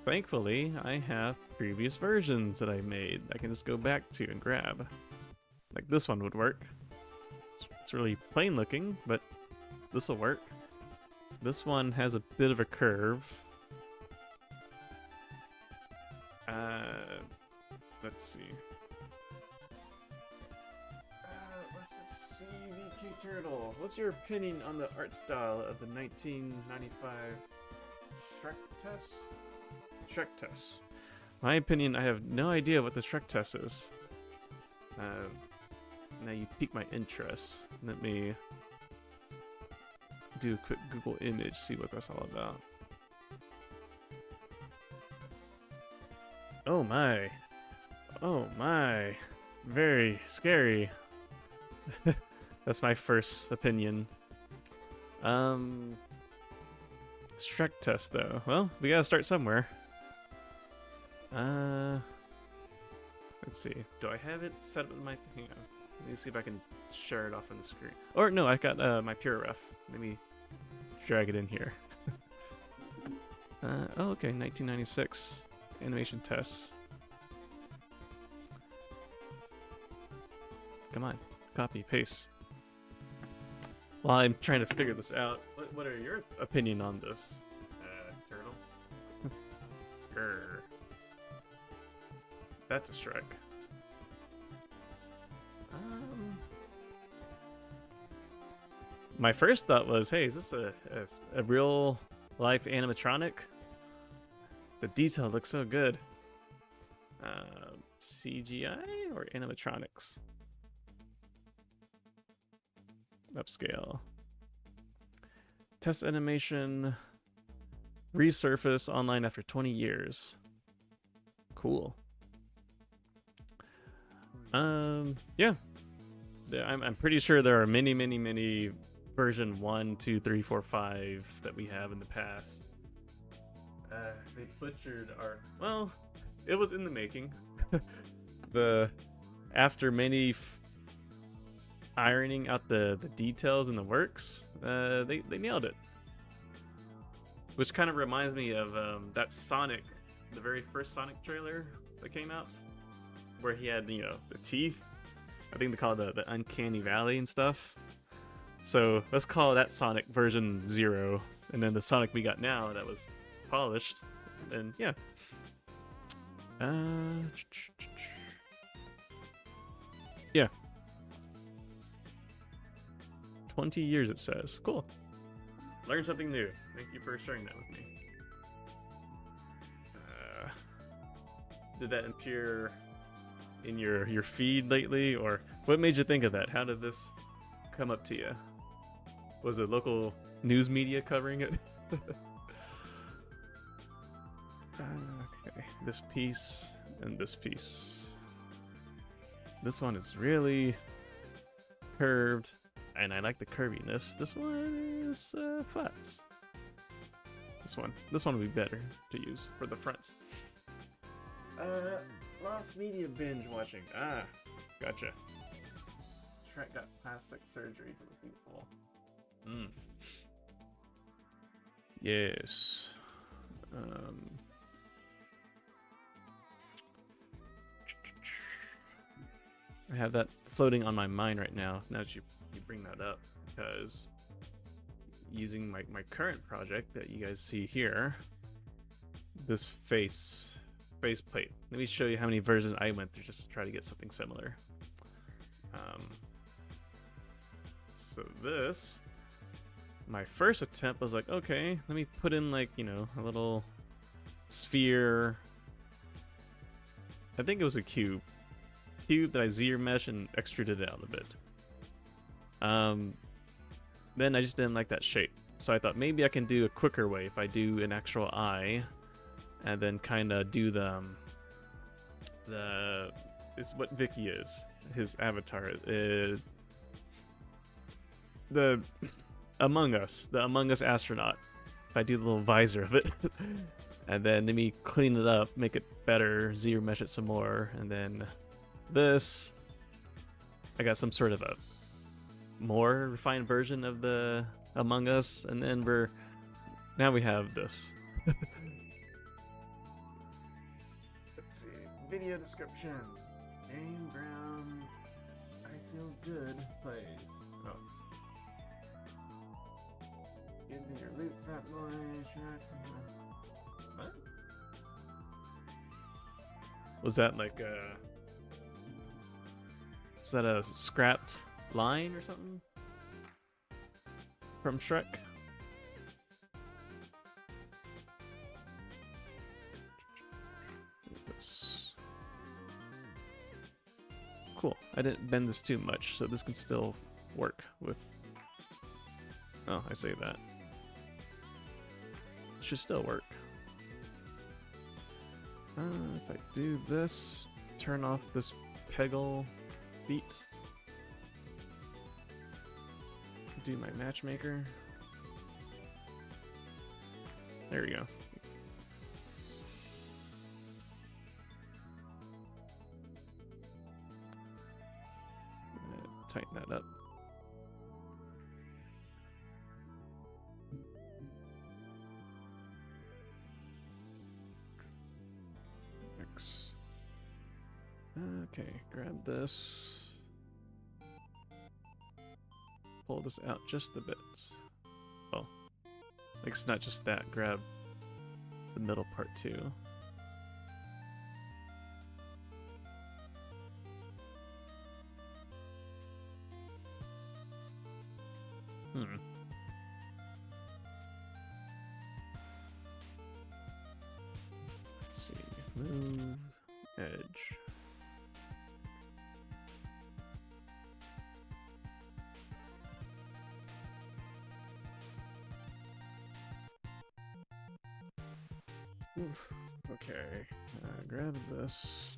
Thankfully, I have previous versions that I made I can just go back to and grab. Like this one would work. It's really plain looking, but this will work. This one has a bit of a curve. Let's see. What's this CVK Turtle? What's your opinion on the art style of the 1995 Shrek test? Shrek test. My opinion, I have no idea what the Shrek test is. Now you pique my interest. Let me do a quick Google image, see what that's all about. Oh my. Oh my. Very scary. That's my first opinion. Shrek test though. Well, we gotta start somewhere. Let's see. Do I have it set up in my... Hang on. Let me see if I can share it off on the screen. Or no, I got my pure ref. Let me drag it in here. Oh, okay. 1996 animation tests. Come on, copy, paste. While I'm trying to figure this out, what are your opinion on this, Turtle? Grr. That's a Shrek. My first thought was, hey, is this a real life animatronic? The detail looks so good. CGI or animatronics? Upscale. Test animation. Resurface online after 20 years. Cool. Yeah. I'm pretty sure there are many version 1, 2, 3, 4, 5 that we have in the past. They butchered our... Well, it was in the making. After many ironing out the details and the works, they nailed it. Which kind of reminds me of that Sonic, the very first Sonic trailer that came out, where he had, you know, the teeth. I think they call it the Uncanny Valley and stuff. So let's call that Sonic version 0, and then the Sonic we got now that was polished, and yeah. 20 years it says. Cool. Learn something new. Thank you for sharing that with me. Did that appear in your feed lately, or what made you think of that? How did this come up to you? Was it local news media covering it? Okay, this piece and this piece. This one is really curved, and I like the curviness. This one is flat. This one would be better to use for the front. Lost media binge watching. Ah, gotcha. Shrek got plastic surgery to look beautiful. Yes. I have that floating on my mind right now that you bring that up, because using my current project that you guys see here, this face plate. Let me show you how many versions I went through just to try to get something similar. So this, my first attempt was like, okay, let me put in, like, you know, a little sphere. I think it was a cube that I zero mesh and extruded out a bit. Then I just didn't like that shape, so I thought maybe I can do a quicker way if I do an actual eye, and then kind of do it's what Vicky is, his avatar, the Among Us astronaut. If I do the little visor of it, and then let me clean it up, make it better, zero mesh it some more, and then this, I got some sort of a more refined version of the Among Us, and then we're Now we have this. Let's see. Video description. Game Brown. I feel good. Plays. Oh. Give me your loot, fat boy. What? Was that like a... Was that a scrapped line or something? From Shrek? Cool. I didn't bend this too much, so this can still work with... Oh, I say that. Should still work. If I do this, turn off this Peggle beat. Do my matchmaker. There we go. Tighten that up. X. Okay, grab this. Pull this out just a bit. Well, like it's not just that. Grab the middle part too. Let's see. Move edge. Oof. Okay. Grab this.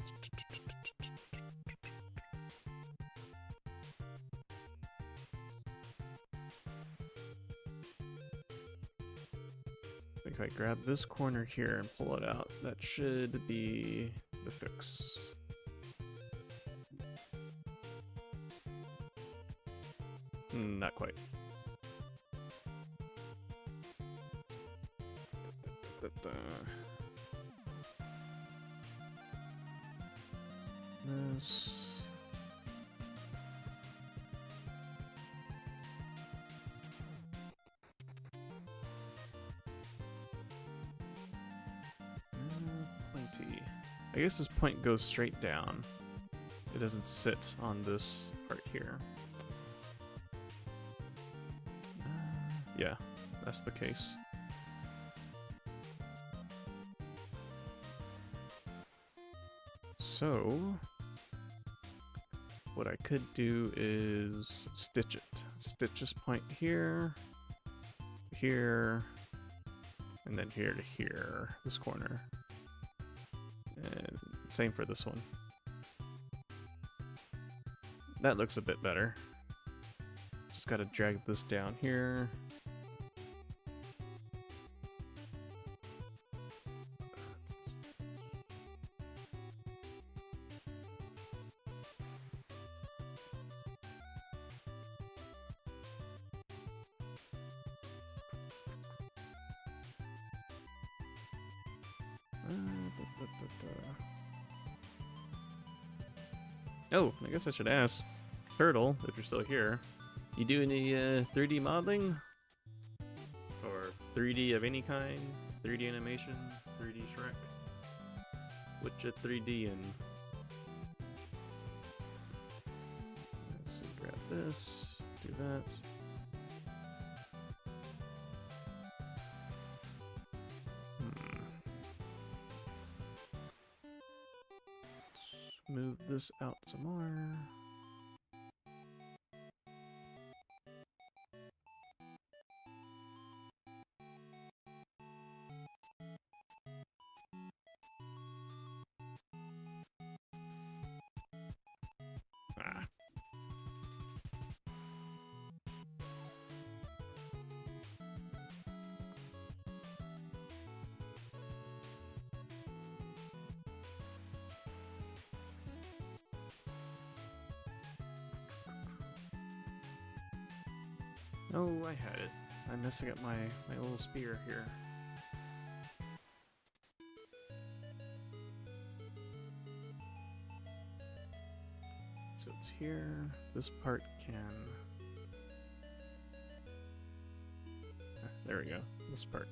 If I grab this corner here and pull it out, that should be the fix. Not quite. This. Pointy. I guess this point goes straight down. It doesn't sit on this part here. Yeah, that's the case. So, what I could do is stitch it. Stitch this point here, here, and then here to here, this corner. And same for this one. That looks a bit better. Just gotta drag this down here. Oh, I guess I should ask Turtle, if you're still here, you do any 3D modeling? Or 3D of any kind? 3D animation? 3D Shrek? What you 3D in? Let's see, grab this, do that. Move this out some more. Ah. Oh, I had it. I'm messing up my little spear here. So it's here. This part can... there we go. This part.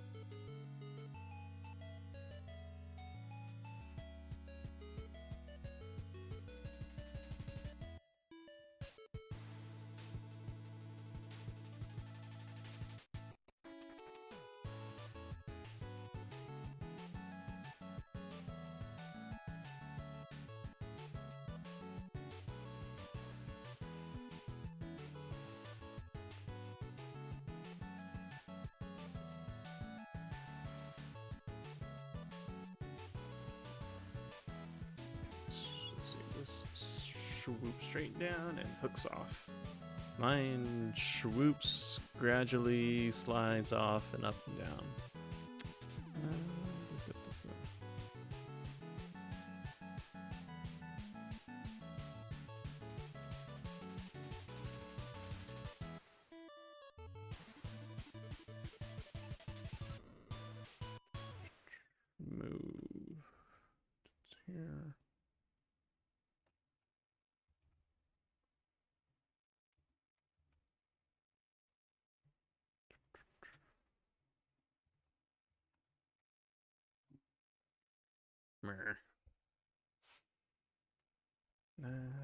This swoops straight down and hooks off. Mine swoops, gradually slides off and up and down. Move here.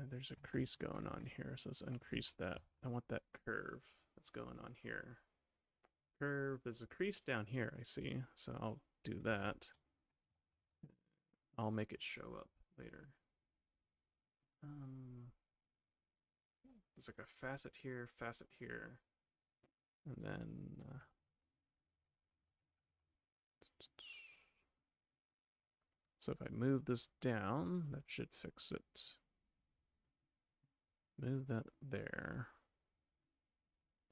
There's a crease going on here, so let's increase that. I want that curve that's going on here. Curve, there's a crease down here, I see, so I'll do that. I'll make it show up later. There's like a facet here, and then so if I move this down, that should fix it. Move that there.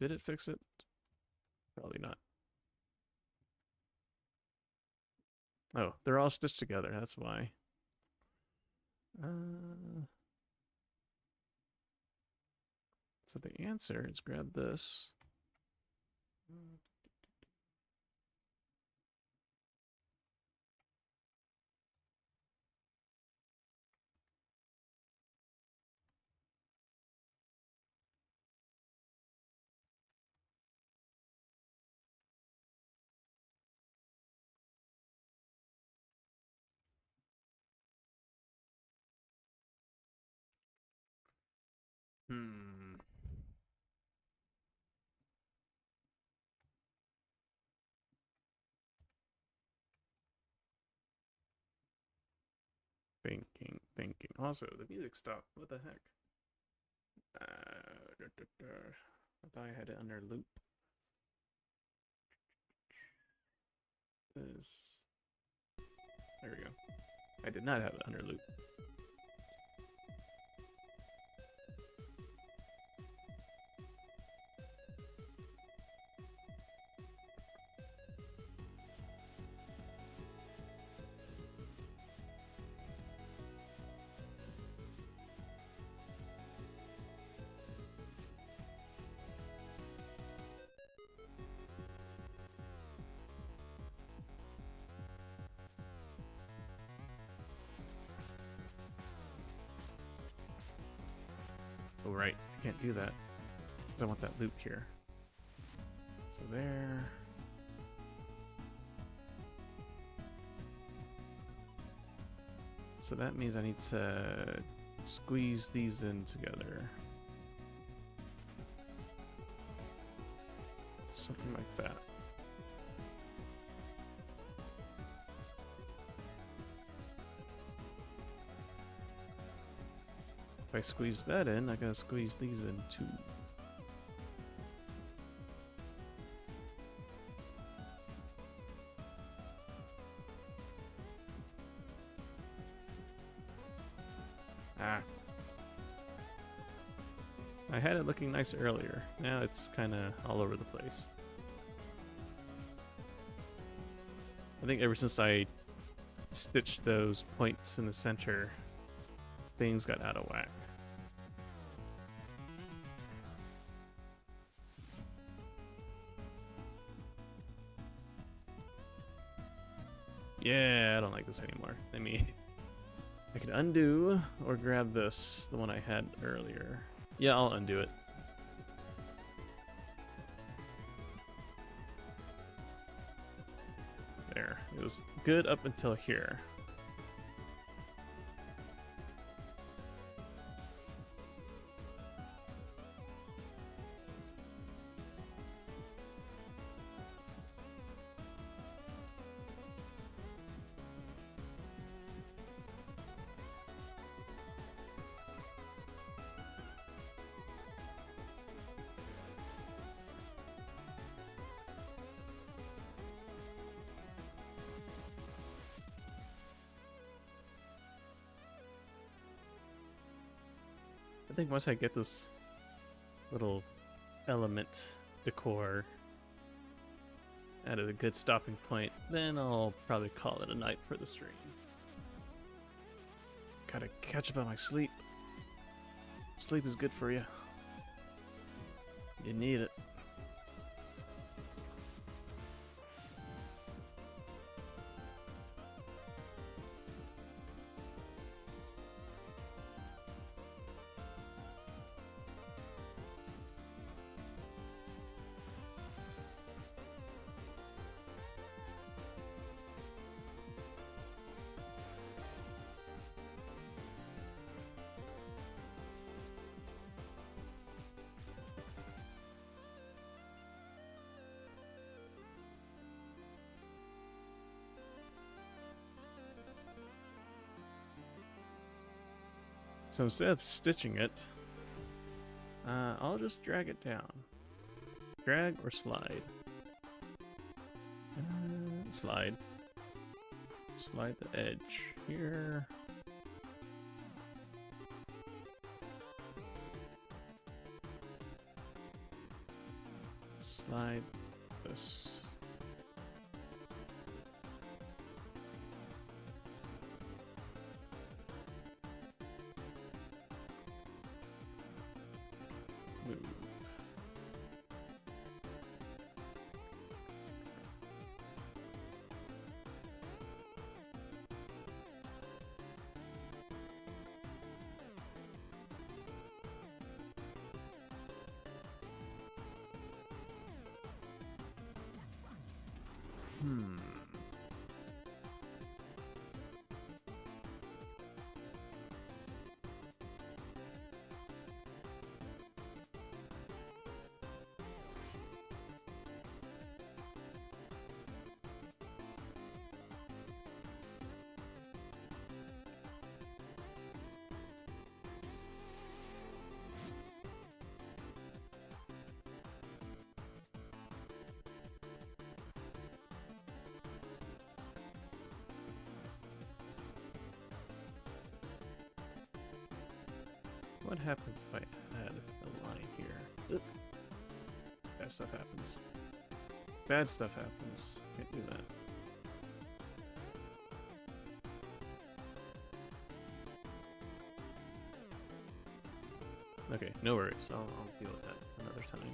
Did it fix it? Probably not. Oh, they're all stitched together, that's why. So the answer is grab this. Thinking. Also, the music stopped. What the heck? I thought I had it under loop. This. There we go. I did not have it under loop. Oh, right. I can't do that because I want that loop here. So there. So that means I need to squeeze these in together. Something like that. If I squeeze that in, I gotta squeeze these in too. Ah. I had it looking nice earlier. Now it's kind of all over the place. I think ever since I stitched those points in the center, things got out of whack. Yeah, I don't like this anymore. Let me... I can undo or grab this, the one I had earlier. Yeah, I'll undo it. There. It was good up until here. I think once I get this little element decor at a good stopping point, then I'll probably call it a night for the stream. Gotta catch up on my sleep. Sleep is good for you. You need it. So instead of stitching it, I'll just drag it down. Drag or slide? Slide. Slide the edge here. Slide this. Move. What happens if I add a line here? Oop. Bad stuff happens. Bad stuff happens. Can't do that. Okay, no worries. I'll deal with that another time.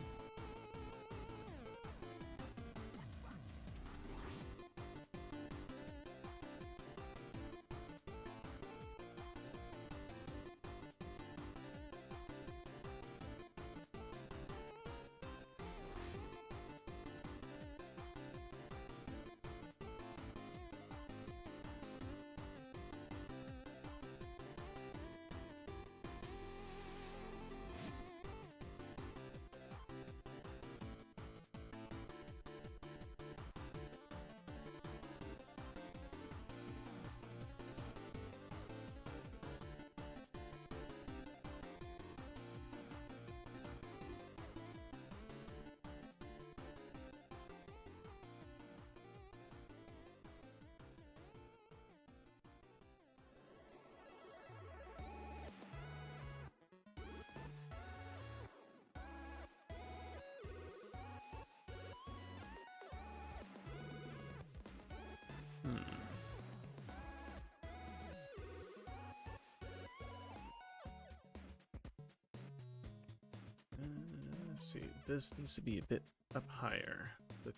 Let's see, this needs to be a bit up higher, the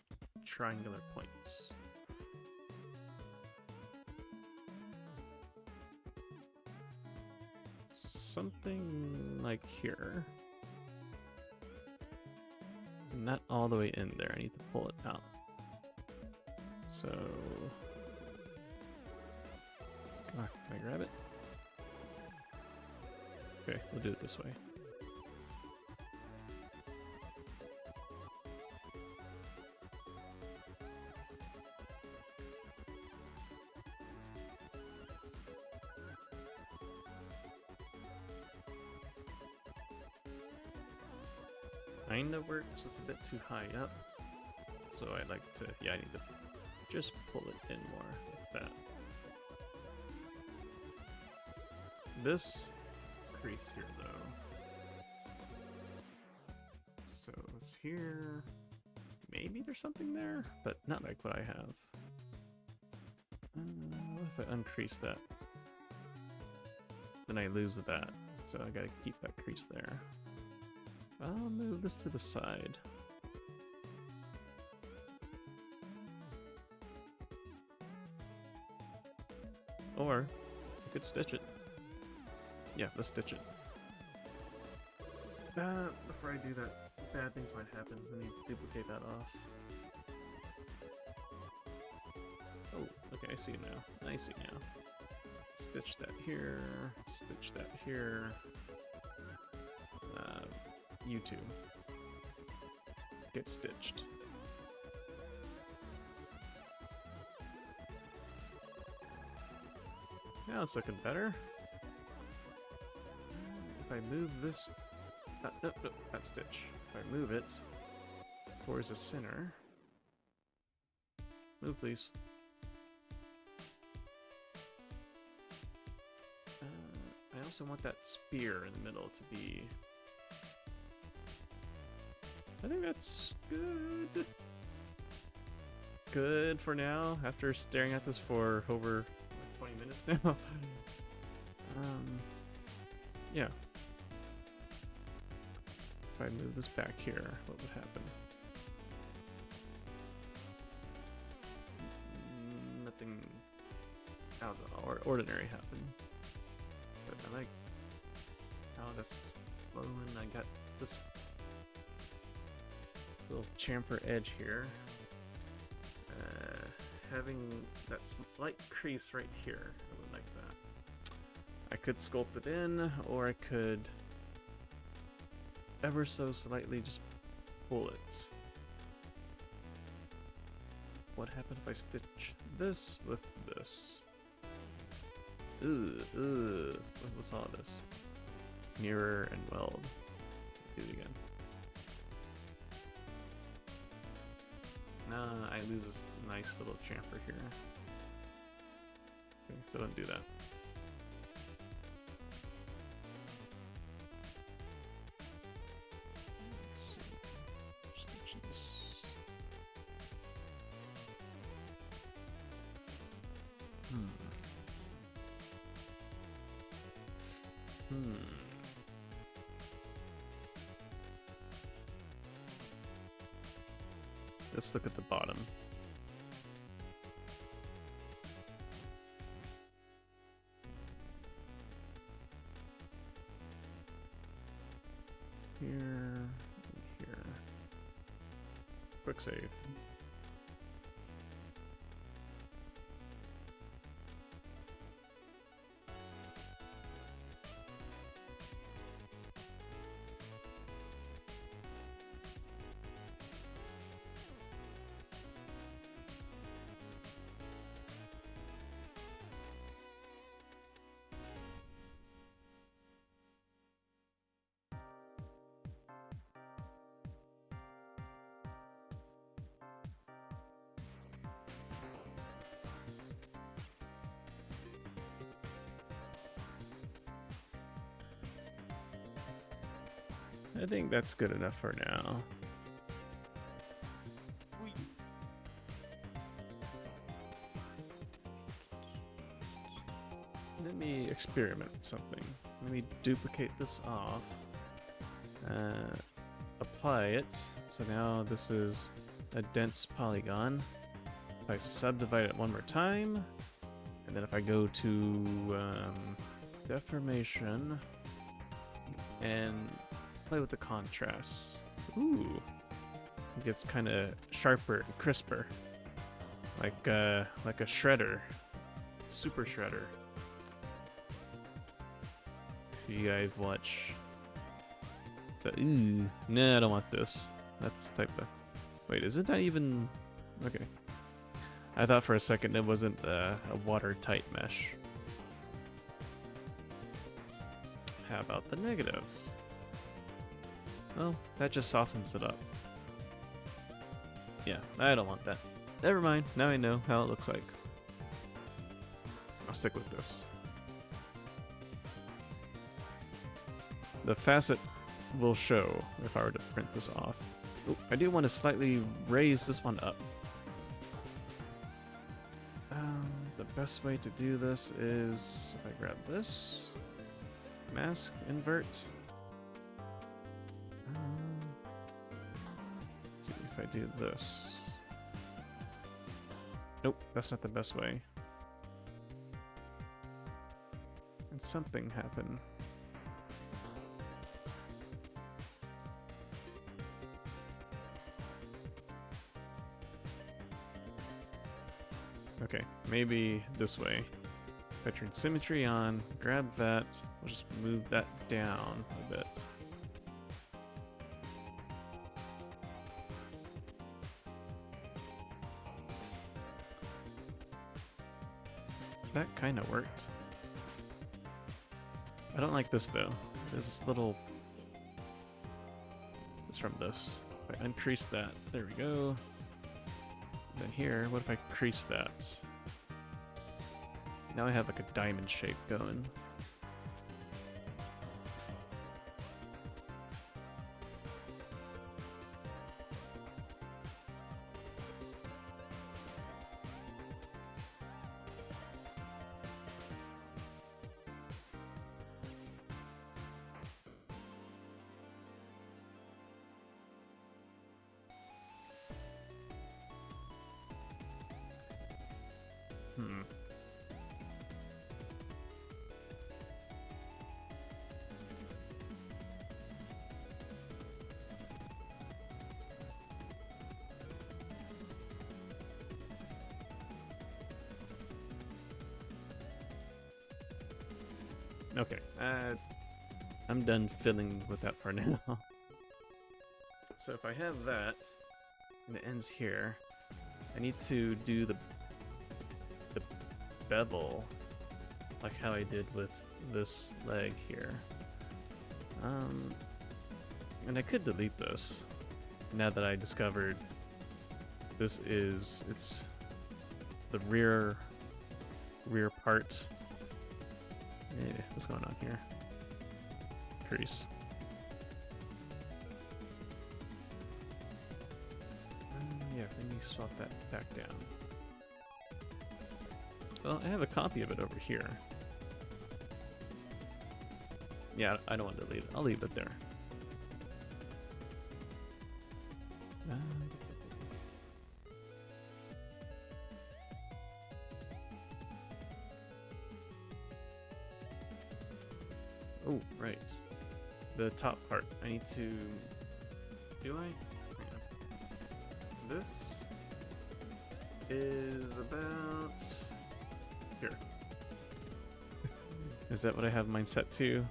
triangular points. something like here. Not all the way in there. I need to pull it out. So, come on, can I grab it? Okay, we'll do it this way. Kinda works, just a bit too high up. So I'd like to, yeah, I need to just pull it in more like that. This crease here though. So it's here. Maybe there's something there, but not like what I have. What if I uncrease that? Then I lose that, so I gotta keep that crease there. I'll move this to the side. Or I could stitch it. Yeah, let's stitch it. Before I do that, bad things might happen when you duplicate that off. Oh, okay, I see it now. I see it now. Stitch that here, stitch that here. You two get stitched. Now it's looking better. If I move this, no, that stitch. If I move it towards the center, move please. I also want that spear in the middle to be. I think that's good. Good for now, after staring at this for over 20 minutes now. Yeah. If I move this back here, what would happen? Nothing out of the ordinary happened. But I like how that's flowing. I got this little chamfer edge here. Having that slight crease right here, I would like that. I could sculpt it in, or I could ever so slightly just pull it. What happened if I stitch this with this? What's all this? Mirror and weld. Do it again. I lose this nice little chamfer here. Okay, so don't do that. Let's see. Stitch this. Let's look at the bottom. Here, and here. Quick save. I think that's good enough for now. Let me experiment with something. Let me duplicate this off. Apply it. So now this is a dense polygon. If I subdivide it one more time, and then if I go to deformation, and play with the contrasts. Ooh, it gets kind of sharper and crisper, like a shredder, super shredder. If you guys watch the no, I don't want this. That's type of. Wait, is it not even? Okay. I thought for a second it wasn't a watertight mesh. How about the negative? Well, that just softens it up. Yeah, I don't want that. Never mind, now I know how it looks like. I'll stick with this. The facet will show if I were to print this off. Ooh, I do want to slightly raise this one up. The best way to do this is if I grab this, mask, invert. Let's see if I do this. Nope, that's not the best way. And something happened. Okay, maybe this way. If I turn symmetry on, grab that, we'll just move that down a bit. That kind of worked. I don't like this though. There's this little... It's from this. If I uncrease that, there we go. Then here, what if I crease that? Now I have like a diamond shape going. Okay, I'm done filling with that part now. So if I have that, and it ends here, I need to do the bevel, like how I did with this leg here. And I could delete this, now that I discovered this is, it's the rear part. Yeah, what's going on here? Crease. Yeah, let me swap that back down. Well, I have a copy of it over here. Yeah, I don't want to delete it. I'll leave it there. Oh, right. The top part. I need to... Do I? Yeah. This is about... Here. Is that what I have mine set to?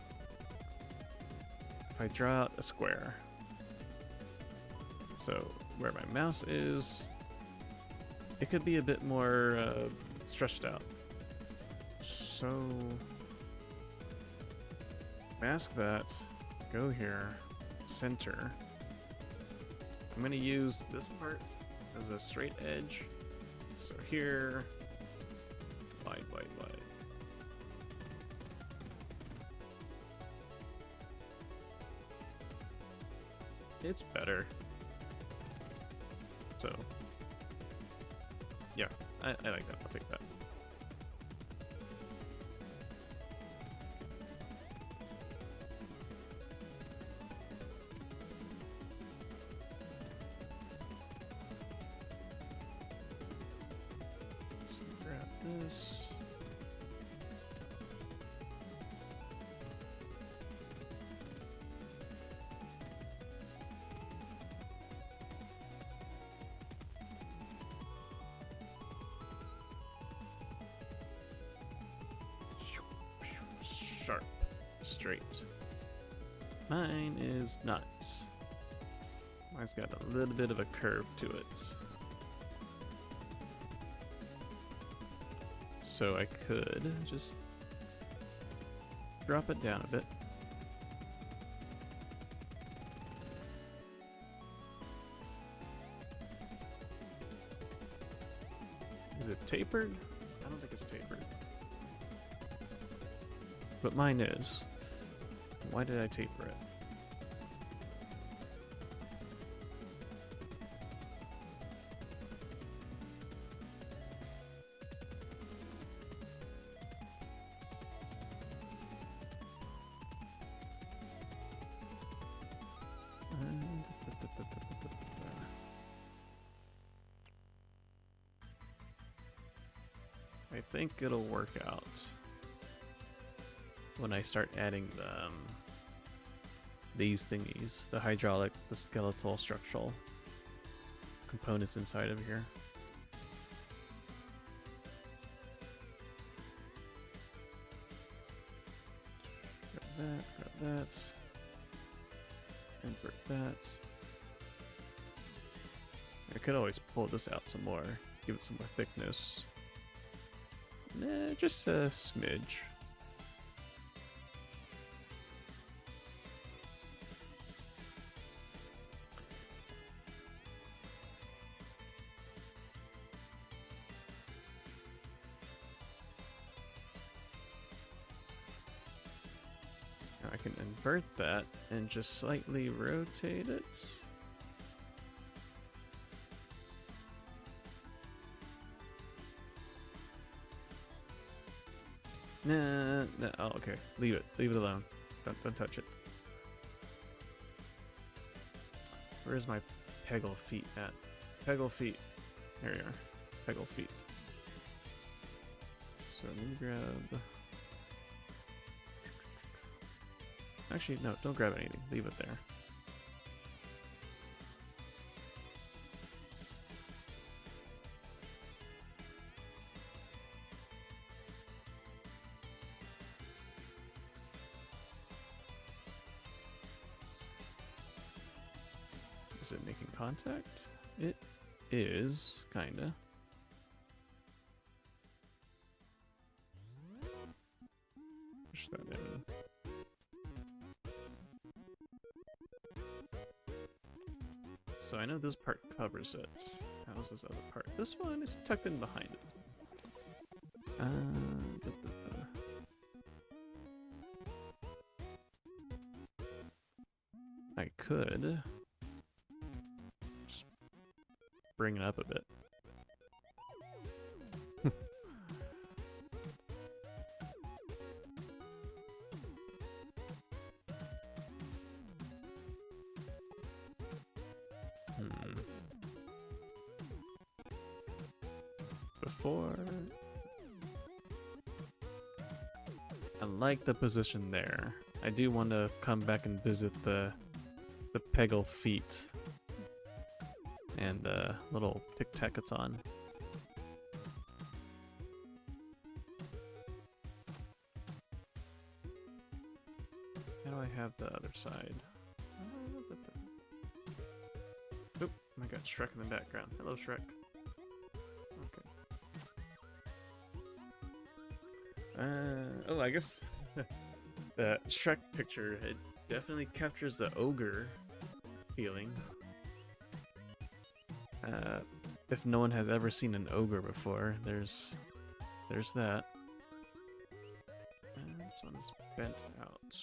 If I draw out a square. So, where my mouse is, it could be a bit more stretched out. So... Mask that, go here, center. I'm gonna use this part as a straight edge. So here, wide, wide, wide. It's better. So, yeah, I like that, I'll take that. This. sharp, straight. Mine is not. Mine's got a little bit of a curve to it. So I could just drop it down a bit. Is it tapered? I don't think it's tapered. But mine is. Why did I taper it? I think it'll work out when I start adding the these thingies, the hydraulic, the skeletal, structural components inside of here. Grab that, invert that. I could always pull this out some more, give it some more thickness. Nah, just a smidge. Now I can invert that and just slightly rotate it. Nah, nah, oh, okay. Leave it alone. Don't touch it. Where's my peggle feet at? Peggle feet. There you are. Peggle feet. So let me grab... Actually, no, don't grab anything. Leave it there. Is it making contact? It is, kinda. Push that in. So I know this part covers it. How's this other part? This one is tucked in behind it. I could just bring it up a bit. Before I like the position there. I do want to come back and visit the peggle feet and the little tic-tac it's on. How do I have the other side? Oop, I got Shrek in the background. Hello, Shrek. Okay. Oh, I guess the Shrek picture, it definitely captures the ogre feeling. If no one has ever seen an ogre before, there's that. This one's bent out.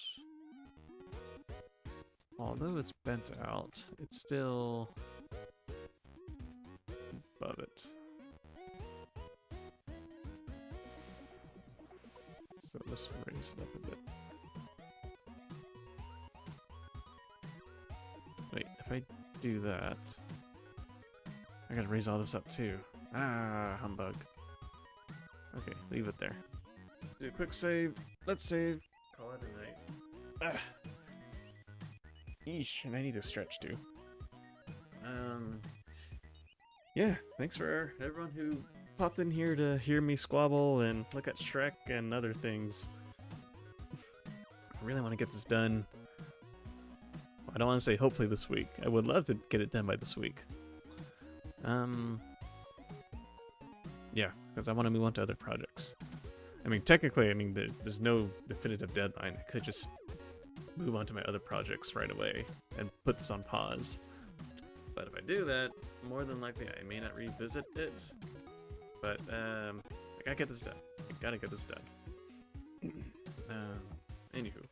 Although it's bent out, it's still above it. So let's raise it up a bit. Wait, if I do that, I gotta raise all this up too. Ah, humbug. Okay, leave it there. Do a quick save. Let's save. Call it a night. Ah. Eesh, and I need to stretch too. Yeah, thanks for everyone who popped in here to hear me squabble and look at Shrek and other things. I really want to get this done. I don't want to say hopefully this week. I would love to get it done by this week. Yeah, because I want to move on to other projects. I mean, technically, there's no definitive deadline. I could just move on to my other projects right away and put this on pause. But if I do that, more than likely I may not revisit it. But I gotta get this done. I gotta get this done. Anywho.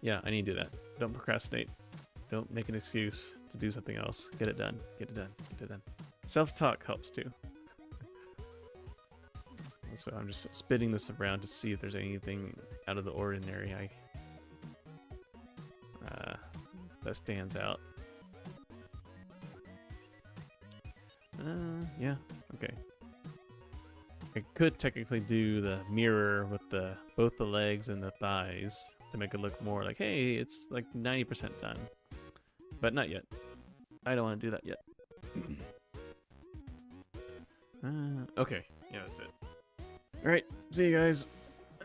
Yeah, I need to do that. Don't procrastinate. Don't make an excuse to do something else. Get it done. Get it done. Get it done. Self-talk helps too. So I'm just spitting this around to see if there's anything out of the ordinary that stands out. Yeah, okay. I could technically do the mirror with both the legs and the thighs to make it look more like, hey, it's like 90% done. But not yet. I don't want to do that yet. Okay, yeah, that's it. Alright, see you guys.